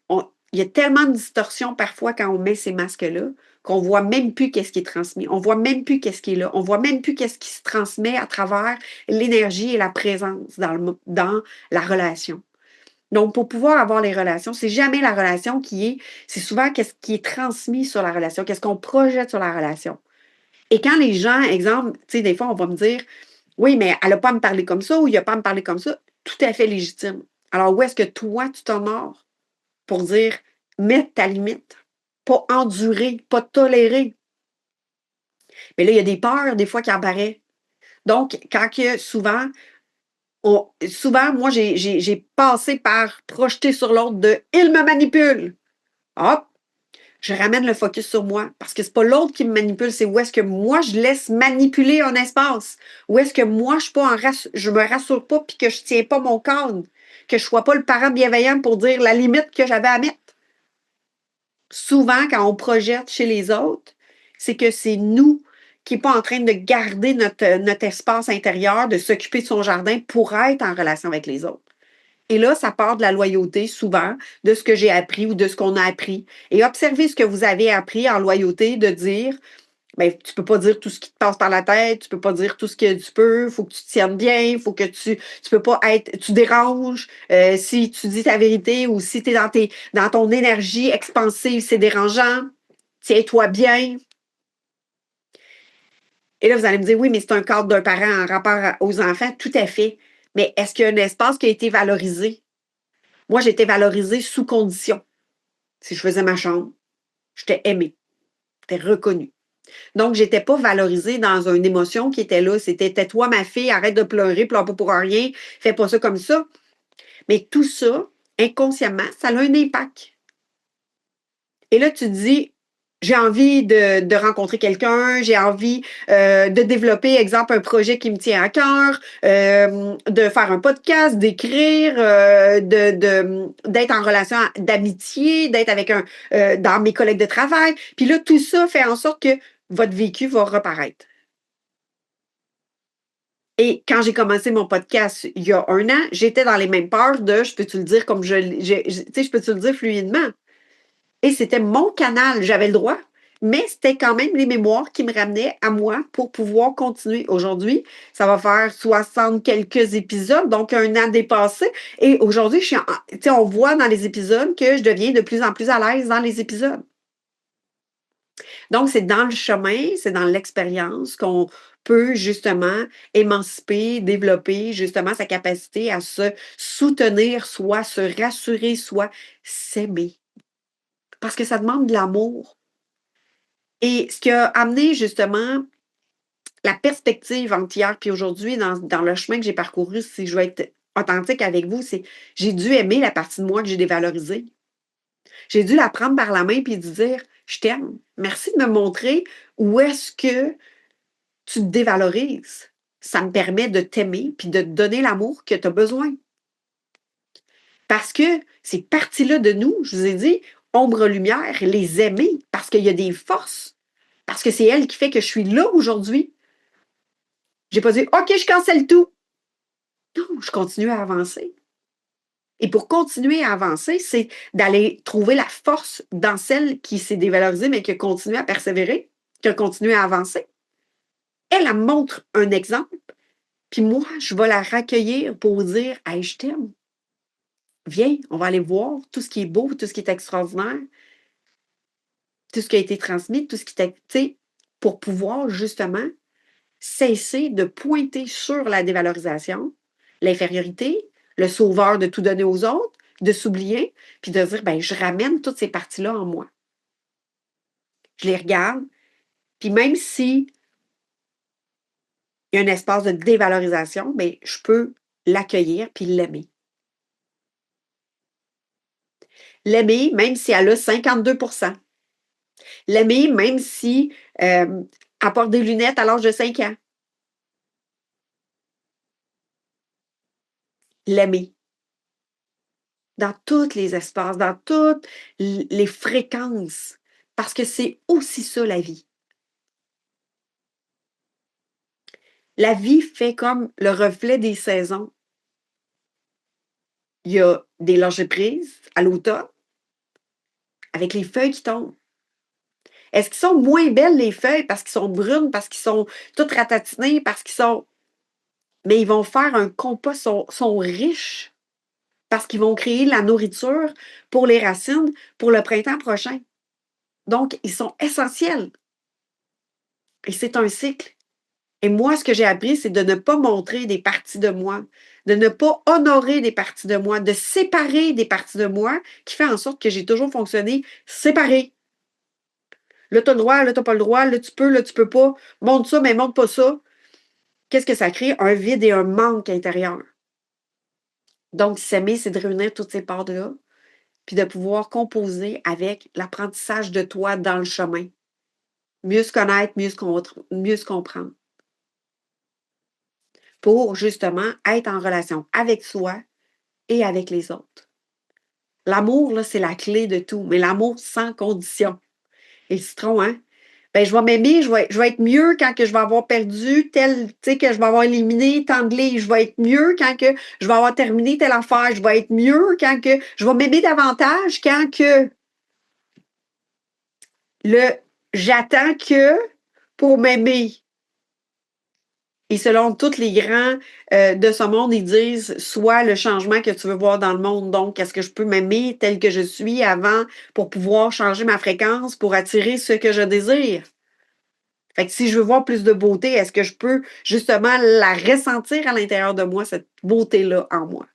il y a tellement de distorsions parfois quand on met ces masques-là qu'on voit même plus qu'est-ce qui est transmis. On voit même plus qu'est-ce qui est là. On voit même plus qu'est-ce qui se transmet à travers l'énergie et la présence dans la relation. Donc, pour pouvoir avoir les relations, c'est jamais la relation qui est, c'est souvent qu'est-ce qui est transmis sur la relation, qu'est-ce qu'on projette sur la relation. Et quand les gens, exemple, tu sais, des fois, on va me dire, oui, mais elle n'a pas à me parler comme ça ou il n'a pas à me parler comme ça, tout à fait légitime. Alors, où est-ce que toi, tu t'honores pour dire, mettre ta limite, pas endurer, pas tolérer. Mais là, il y a des peurs, des fois, qui apparaissent. Donc, quand que souvent, souvent, moi, j'ai passé par projeter sur l'autre de il me manipule. Hop, je ramène le focus sur moi parce que c'est pas l'autre qui me manipule, c'est où est-ce que moi je laisse manipuler un espace, où est-ce que moi je suis pas je me rassure pas puis que je tiens pas mon cadre, que je sois pas le parent bienveillant pour dire la limite que j'avais à mettre. Souvent, quand on projette chez les autres, c'est que c'est nous qui n'est pas en train de garder notre espace intérieur, de s'occuper de son jardin pour être en relation avec les autres. Et là, ça part de la loyauté, souvent, de ce que j'ai appris ou de ce qu'on a appris. Et observez ce que vous avez appris en loyauté, de dire, ben, tu peux pas dire tout ce qui te passe par la tête, tu peux pas dire tout ce que tu peux, il faut que tu te tiennes bien, il faut que tu peux pas être, tu déranges, si tu dis ta vérité ou si tu es dans ton énergie expansive, c'est dérangeant, tiens-toi bien. Et là, vous allez me dire, oui, mais c'est un cadre d'un parent en rapport aux enfants, tout à fait. Mais est-ce qu'il y a un espace qui a été valorisé? Moi, j'étais valorisée sous condition. Si je faisais ma chambre, j'étais aimée, j'étais reconnue. Donc, j'étais pas valorisée dans une émotion qui était là. C'était tais-toi, ma fille, arrête de pleurer, pleure pas pour rien, fais pas ça comme ça. Mais tout ça, inconsciemment, ça a un impact. Et là, tu te dis, j'ai envie de rencontrer quelqu'un, j'ai envie de développer, exemple, un projet qui me tient à cœur, de faire un podcast, d'écrire, d'être en relation d'amitié, d'être avec dans mes collègues de travail. Puis là, tout ça fait en sorte que votre vécu va reparaître. Et quand j'ai commencé mon podcast il y a un an, j'étais dans les mêmes peurs de, je peux-tu le dire comme tu sais, je peux-tu le dire fluidement? Et c'était mon canal, j'avais le droit, mais c'était quand même les mémoires qui me ramenaient à moi pour pouvoir continuer. Aujourd'hui, ça va faire 60 quelques épisodes, donc un an dépassé. Et aujourd'hui, tu sais, on voit dans les épisodes que je deviens de plus en plus à l'aise dans les épisodes. Donc, c'est dans le chemin, c'est dans l'expérience qu'on peut justement émanciper, développer justement sa capacité à se soutenir, soit se rassurer, soit s'aimer. Parce que ça demande de l'amour. Et ce qui a amené justement la perspective entre hier et aujourd'hui dans le chemin que j'ai parcouru, si je veux être authentique avec vous, c'est j'ai dû aimer la partie de moi que j'ai dévalorisée. J'ai dû la prendre par la main et de dire je t'aime. Merci de me montrer où est-ce que tu te dévalorises. Ça me permet de t'aimer puis de te donner l'amour que tu as besoin. Parce que ces parties-là de nous, je vous ai dit, ombre-lumière, les aimer parce qu'il y a des forces. Parce que c'est elle qui fait que je suis là aujourd'hui. J'ai pas dit OK, je cancelle tout. Non, je continue à avancer. Et pour continuer à avancer, c'est d'aller trouver la force dans celle qui s'est dévalorisée, mais qui a continué à persévérer, qui a continué à avancer. Elle me montre un exemple, puis moi, je vais la raccueillir pour dire hey, je t'aime. Viens, on va aller voir tout ce qui est beau, tout ce qui est extraordinaire, tout ce qui a été transmis, tout ce qui t'a, tu sais, pour pouvoir justement cesser de pointer sur la dévalorisation, l'infériorité, le sauveur de tout donner aux autres, de s'oublier, puis de dire, ben, je ramène toutes ces parties-là en moi. Je les regarde, puis même si il y a un espace de dévalorisation, ben, je peux l'accueillir puis l'aimer. L'aimer, même si elle a 52%. L'aimer, même si elle porte des lunettes à l'âge de 5 ans. L'aimer. Dans tous les espaces, dans toutes les fréquences, parce que c'est aussi ça la vie. La vie fait comme le reflet des saisons. Il y a des lâcher-prise à l'automne avec les feuilles qui tombent. Est-ce qu'ils sont moins belles, les feuilles, parce qu'ils sont brunes, parce qu'ils sont toutes ratatinées, parce qu'ils sont. Mais ils vont faire un compost, sont riches, parce qu'ils vont créer la nourriture pour les racines pour le printemps prochain. Donc, ils sont essentiels. Et c'est un cycle. Et moi, ce que j'ai appris, c'est de ne pas montrer des parties de moi, de ne pas honorer des parties de moi, de séparer des parties de moi, qui fait en sorte que j'ai toujours fonctionné séparé. Là, tu as le droit, là, tu n'as pas le droit, là, tu peux pas. Montre ça, mais montre pas ça. Qu'est-ce que ça crée? Un vide et un manque intérieur. Donc, s'aimer, c'est de réunir toutes ces parts-là, puis de pouvoir composer avec l'apprentissage de toi dans le chemin. Mieux se connaître, mieux se comprendre. Pour justement être en relation avec soi et avec les autres. L'amour, là, c'est la clé de tout, mais l'amour sans condition. Et le citron, hein? Ben, je vais m'aimer, je vais être mieux quand que je vais avoir perdu tel, tu sais, que je vais avoir éliminé tant de livres. Je vais être mieux quand que je vais avoir terminé telle affaire. Je vais être mieux quand que je vais m'aimer davantage quand que le j'attends que pour m'aimer. Et selon tous les grands de ce monde, ils disent sois le changement que tu veux voir dans le monde. Donc, est-ce que je peux m'aimer tel que je suis avant pour pouvoir changer ma fréquence pour attirer ce que je désire? Fait que si je veux voir plus de beauté, est-ce que je peux justement la ressentir à l'intérieur de moi, cette beauté-là en moi?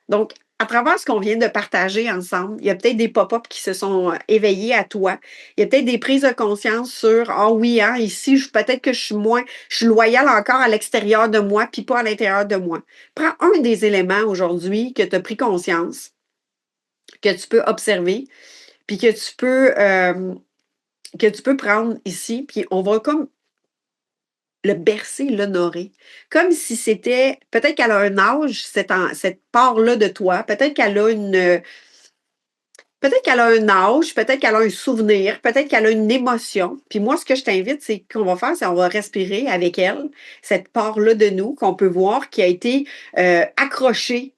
Donc, à travers ce qu'on vient de partager ensemble, il y a peut-être des pop-up qui se sont éveillés à toi. Il y a peut-être des prises de conscience sur ah oui, hein, ici, peut-être que je suis loyale encore à l'extérieur de moi, puis pas à l'intérieur de moi. Prends un des éléments aujourd'hui que tu as pris conscience, que tu peux observer, puis que tu peux prendre ici, puis on va comme le bercer, l'honorer. Comme si c'était peut-être qu'elle a un âge, cette part-là de toi, peut-être qu'elle a un âge, peut-être qu'elle a un souvenir, peut-être qu'elle a une émotion. Puis moi, ce que je t'invite, c'est qu'on va faire, c'est qu'on va respirer avec elle, cette part-là de nous qu'on peut voir qui a été accrochée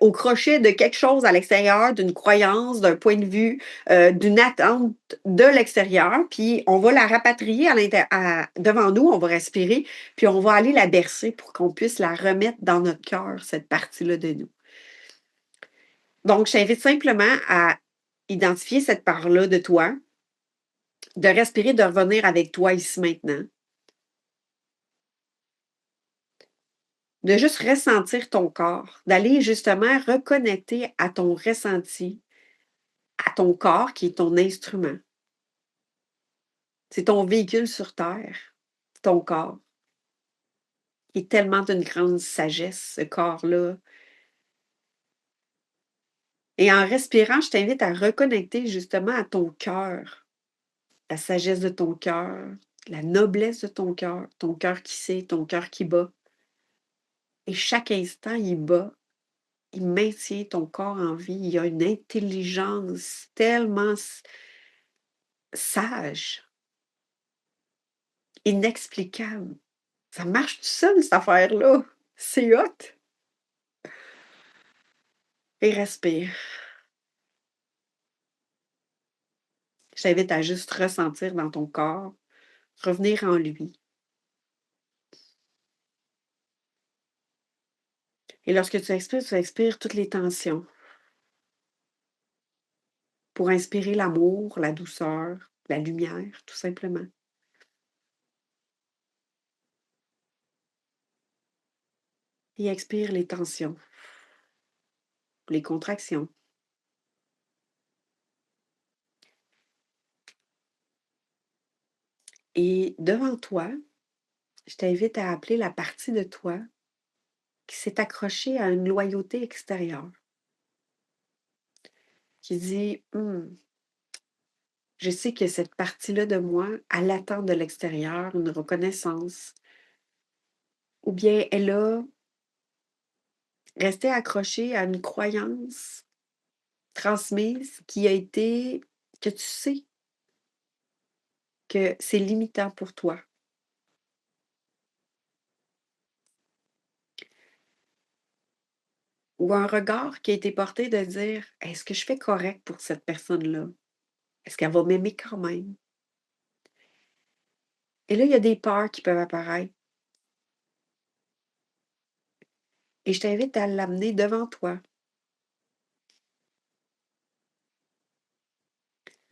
au crochet de quelque chose à l'extérieur, d'une croyance, d'un point de vue, d'une attente de l'extérieur. Puis on va la rapatrier devant nous, on va respirer, puis on va aller la bercer pour qu'on puisse la remettre dans notre cœur, cette partie-là de nous. Donc, je t'invite simplement à identifier cette part-là de toi, de respirer, de revenir avec toi ici maintenant, de juste ressentir ton corps, d'aller justement reconnecter à ton ressenti, à ton corps qui est ton instrument. C'est ton véhicule sur Terre, ton corps, qui est tellement d'une grande sagesse, ce corps-là. Et en respirant, je t'invite à reconnecter justement à ton cœur, la sagesse de ton cœur, la noblesse de ton cœur qui sait, ton cœur qui bat. Et chaque instant, il bat, il maintient ton corps en vie. Il y a une intelligence tellement sage, inexplicable. Ça marche tout seul, cette affaire-là. C'est hot. Et respire. Je t'invite à juste ressentir dans ton corps, revenir en lui. Et lorsque tu expires toutes les tensions pour inspirer l'amour, la douceur, la lumière, tout simplement. Et expire les tensions, les contractions. Et devant toi, je t'invite à appeler la partie de toi qui s'est accrochée à une loyauté extérieure, qui dit je sais que cette partie-là de moi, elle attend de l'extérieur une reconnaissance, ou bien elle a resté accrochée à une croyance transmise qui a été que tu sais que c'est limitant pour toi. Ou un regard qui a été porté de dire est-ce que je fais correct pour cette personne-là? Est-ce qu'elle va m'aimer quand même? Et là, il y a des peurs qui peuvent apparaître. Et je t'invite à l'amener devant toi,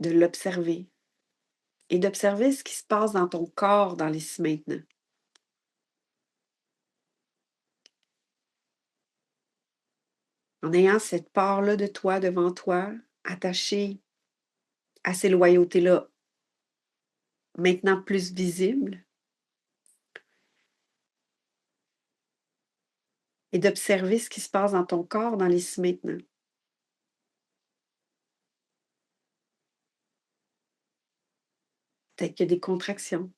de l'observer et d'observer ce qui se passe dans ton corps dans l'ici maintenant. En ayant cette part-là de toi devant toi, attachée à ces loyautés-là, maintenant plus visibles, et d'observer ce qui se passe dans ton corps dans l'ici maintenant. Peut-être qu'il y a des contractions,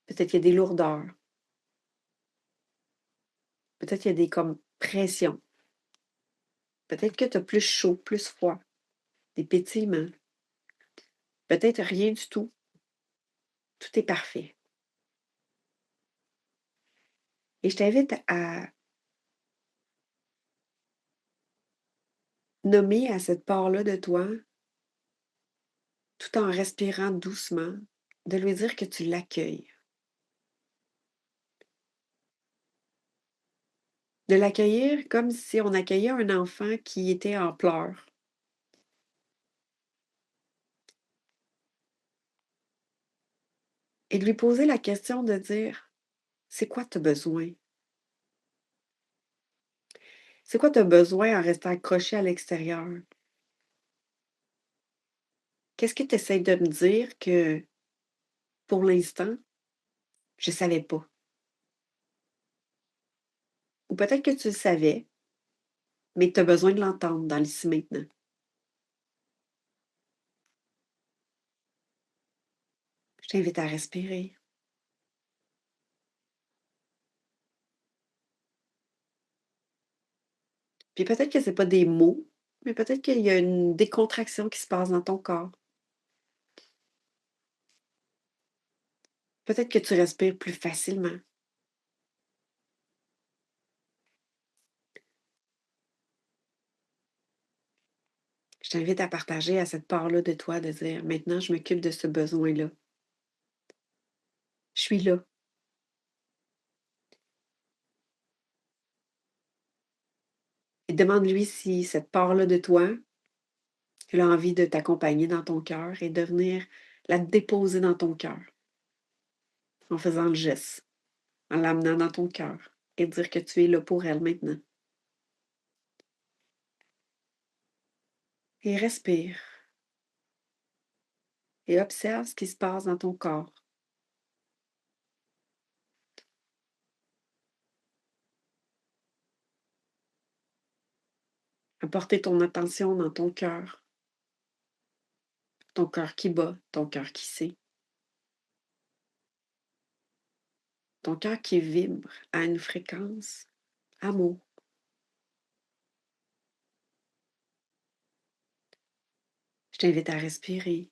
peut-être qu'il y a des lourdeurs, peut-être qu'il y a des comme pressions. Peut-être que tu as plus chaud, plus froid, des pétillements, peut-être rien du tout. Tout est parfait. Et je t'invite à nommer à cette part-là de toi, tout en respirant doucement, de lui dire que tu l'accueilles. De l'accueillir comme si on accueillait un enfant qui était en pleurs. Et de lui poser la question de dire: «C'est quoi tu as besoin? C'est quoi tu as besoin en restant accroché à l'extérieur? Qu'est-ce que tu essaies de me dire que, pour l'instant, je savais pas? Ou peut-être que tu le savais, mais tu as besoin de l'entendre dans l'ici maintenant». Je t'invite à respirer. Puis peut-être que c'est pas des mots, mais peut-être qu'il y a une décontraction qui se passe dans ton corps. Peut-être que tu respires plus facilement. Je t'invite à partager à cette part-là de toi de dire: «Maintenant, je m'occupe de ce besoin-là. Je suis là». Et demande-lui si cette part-là de toi, elle a envie de t'accompagner dans ton cœur et de venir la déposer dans ton cœur en faisant le geste, en l'amenant dans ton cœur et dire que tu es là pour elle maintenant. Et respire et observe ce qui se passe dans ton corps. Apporter ton attention dans ton cœur qui bat, ton cœur qui sait, ton cœur qui vibre à une fréquence amour. Je t'invite à respirer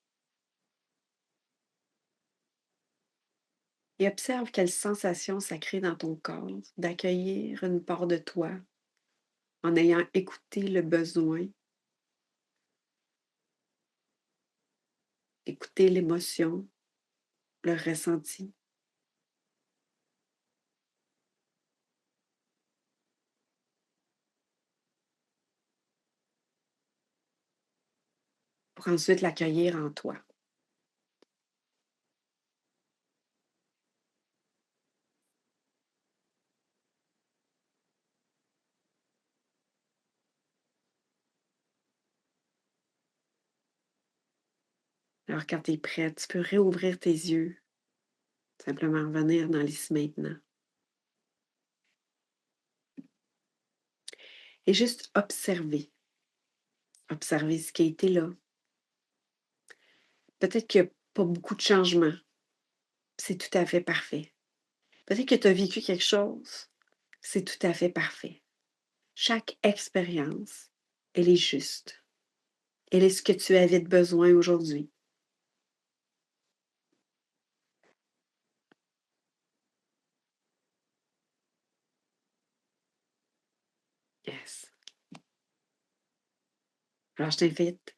et observe quelle sensation ça crée dans ton corps d'accueillir une part de toi en ayant écouté le besoin, écouté l'émotion, le ressenti, pour ensuite l'accueillir en toi. Alors quand tu es prête, tu peux réouvrir tes yeux, simplement revenir dans l'ici maintenant et juste observer. Observer ce qui a été là. Peut-être qu'il y a pas beaucoup de changements, c'est tout à fait parfait. Peut-être que tu as vécu quelque chose, c'est tout à fait parfait. Chaque expérience, elle est juste. Elle est ce que tu avais de besoin aujourd'hui. Yes. Alors je t'invite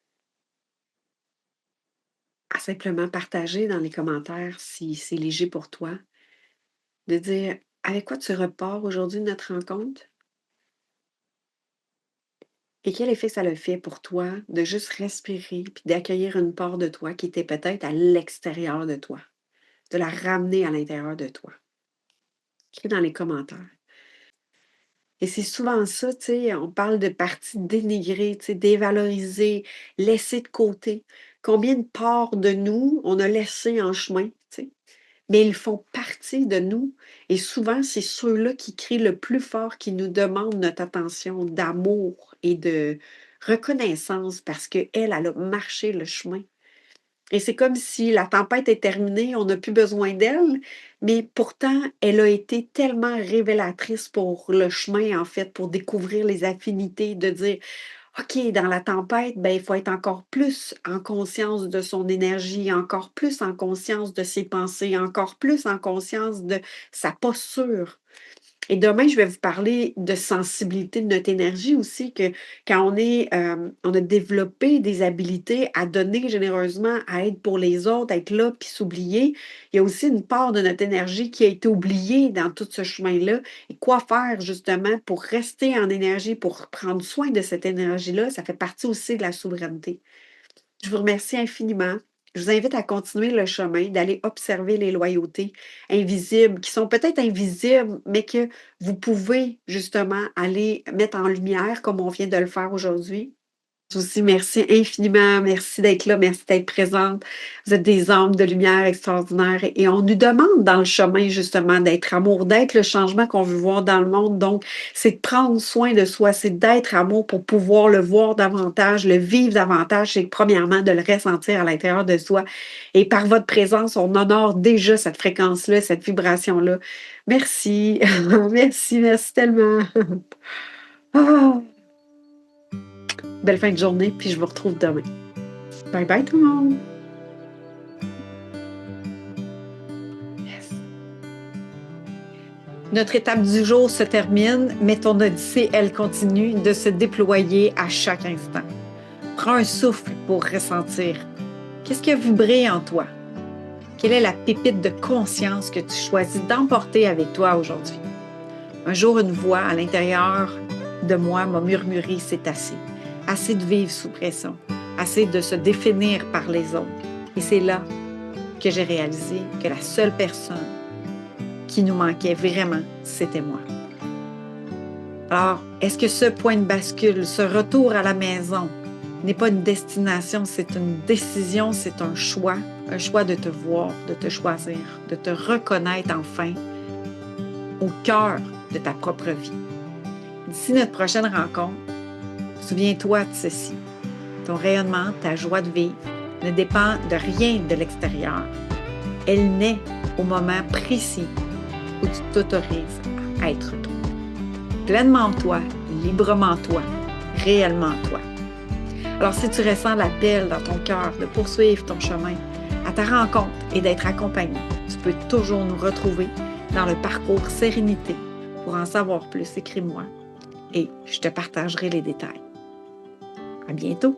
à simplement partager dans les commentaires si c'est léger pour toi, de dire avec quoi tu repars aujourd'hui de notre rencontre et quel effet ça le fait pour toi de juste respirer puis d'accueillir une part de toi qui était peut-être à l'extérieur de toi, de la ramener à l'intérieur de toi. Écris dans les commentaires. Et c'est souvent ça, tu sais, on parle de parties dénigrées, tu sais, dévalorisées, laissées de côté. Combien de parts de nous on a laissées en chemin, tu sais? Mais ils font partie de nous et souvent, c'est ceux-là qui crient le plus fort, qui nous demandent notre attention d'amour et de reconnaissance parce qu'elle, elle a marché le chemin. Et c'est comme si la tempête est terminée, on n'a plus besoin d'elle, mais pourtant, elle a été tellement révélatrice pour le chemin, en fait, pour découvrir les affinités, de dire: OK, dans la tempête, ben, il faut être encore plus en conscience de son énergie, encore plus en conscience de ses pensées, encore plus en conscience de sa posture. Et demain, je vais vous parler de sensibilité de notre énergie aussi, que quand on a développé des habiletés à donner généreusement, à être pour les autres, à être là, puis s'oublier, il y a aussi une part de notre énergie qui a été oubliée dans tout ce chemin-là. Et quoi faire justement pour rester en énergie, pour prendre soin de cette énergie-là, ça fait partie aussi de la souveraineté. Je vous remercie infiniment. Je vous invite à continuer le chemin, d'aller observer les loyautés invisibles, qui sont peut-être invisibles, mais que vous pouvez justement aller mettre en lumière comme on vient de le faire aujourd'hui. Aussi, merci infiniment. Merci d'être là. Merci d'être présente. Vous êtes des âmes de lumière extraordinaires et on nous demande dans le chemin, justement, d'être amour, d'être le changement qu'on veut voir dans le monde. Donc, c'est de prendre soin de soi, c'est d'être amour pour pouvoir le voir davantage, le vivre davantage. C'est premièrement de le ressentir à l'intérieur de soi. Et par votre présence, on honore déjà cette fréquence-là, cette vibration-là. Merci. Merci, merci tellement. Ah! Belle fin de journée, puis je vous retrouve demain. Bye bye tout le monde! Yes. Notre étape du jour se termine, mais ton odyssée, elle continue de se déployer à chaque instant. Prends un souffle pour ressentir. Qu'est-ce qui a vibré en toi? Quelle est la pépite de conscience que tu choisis d'emporter avec toi aujourd'hui? Un jour, une voix à l'intérieur de moi m'a murmuré, c'est assez. Assez de vivre sous pression, assez de se définir par les autres. Et c'est là que j'ai réalisé que la seule personne qui nous manquait vraiment, c'était moi. Alors, est-ce que ce point de bascule, ce retour à la maison, n'est pas une destination, c'est une décision, c'est un choix de te voir, de te choisir, de te reconnaître enfin au cœur de ta propre vie. D'ici notre prochaine rencontre, souviens-toi de ceci. Ton rayonnement, ta joie de vivre ne dépend de rien de l'extérieur. Elle naît au moment précis où tu t'autorises à être toi. Pleinement toi, librement toi, réellement toi. Alors si tu ressens l'appel dans ton cœur de poursuivre ton chemin à ta rencontre et d'être accompagné, tu peux toujours nous retrouver dans le parcours Sérénité. Pour en savoir plus, écris-moi et je te partagerai les détails. À bientôt!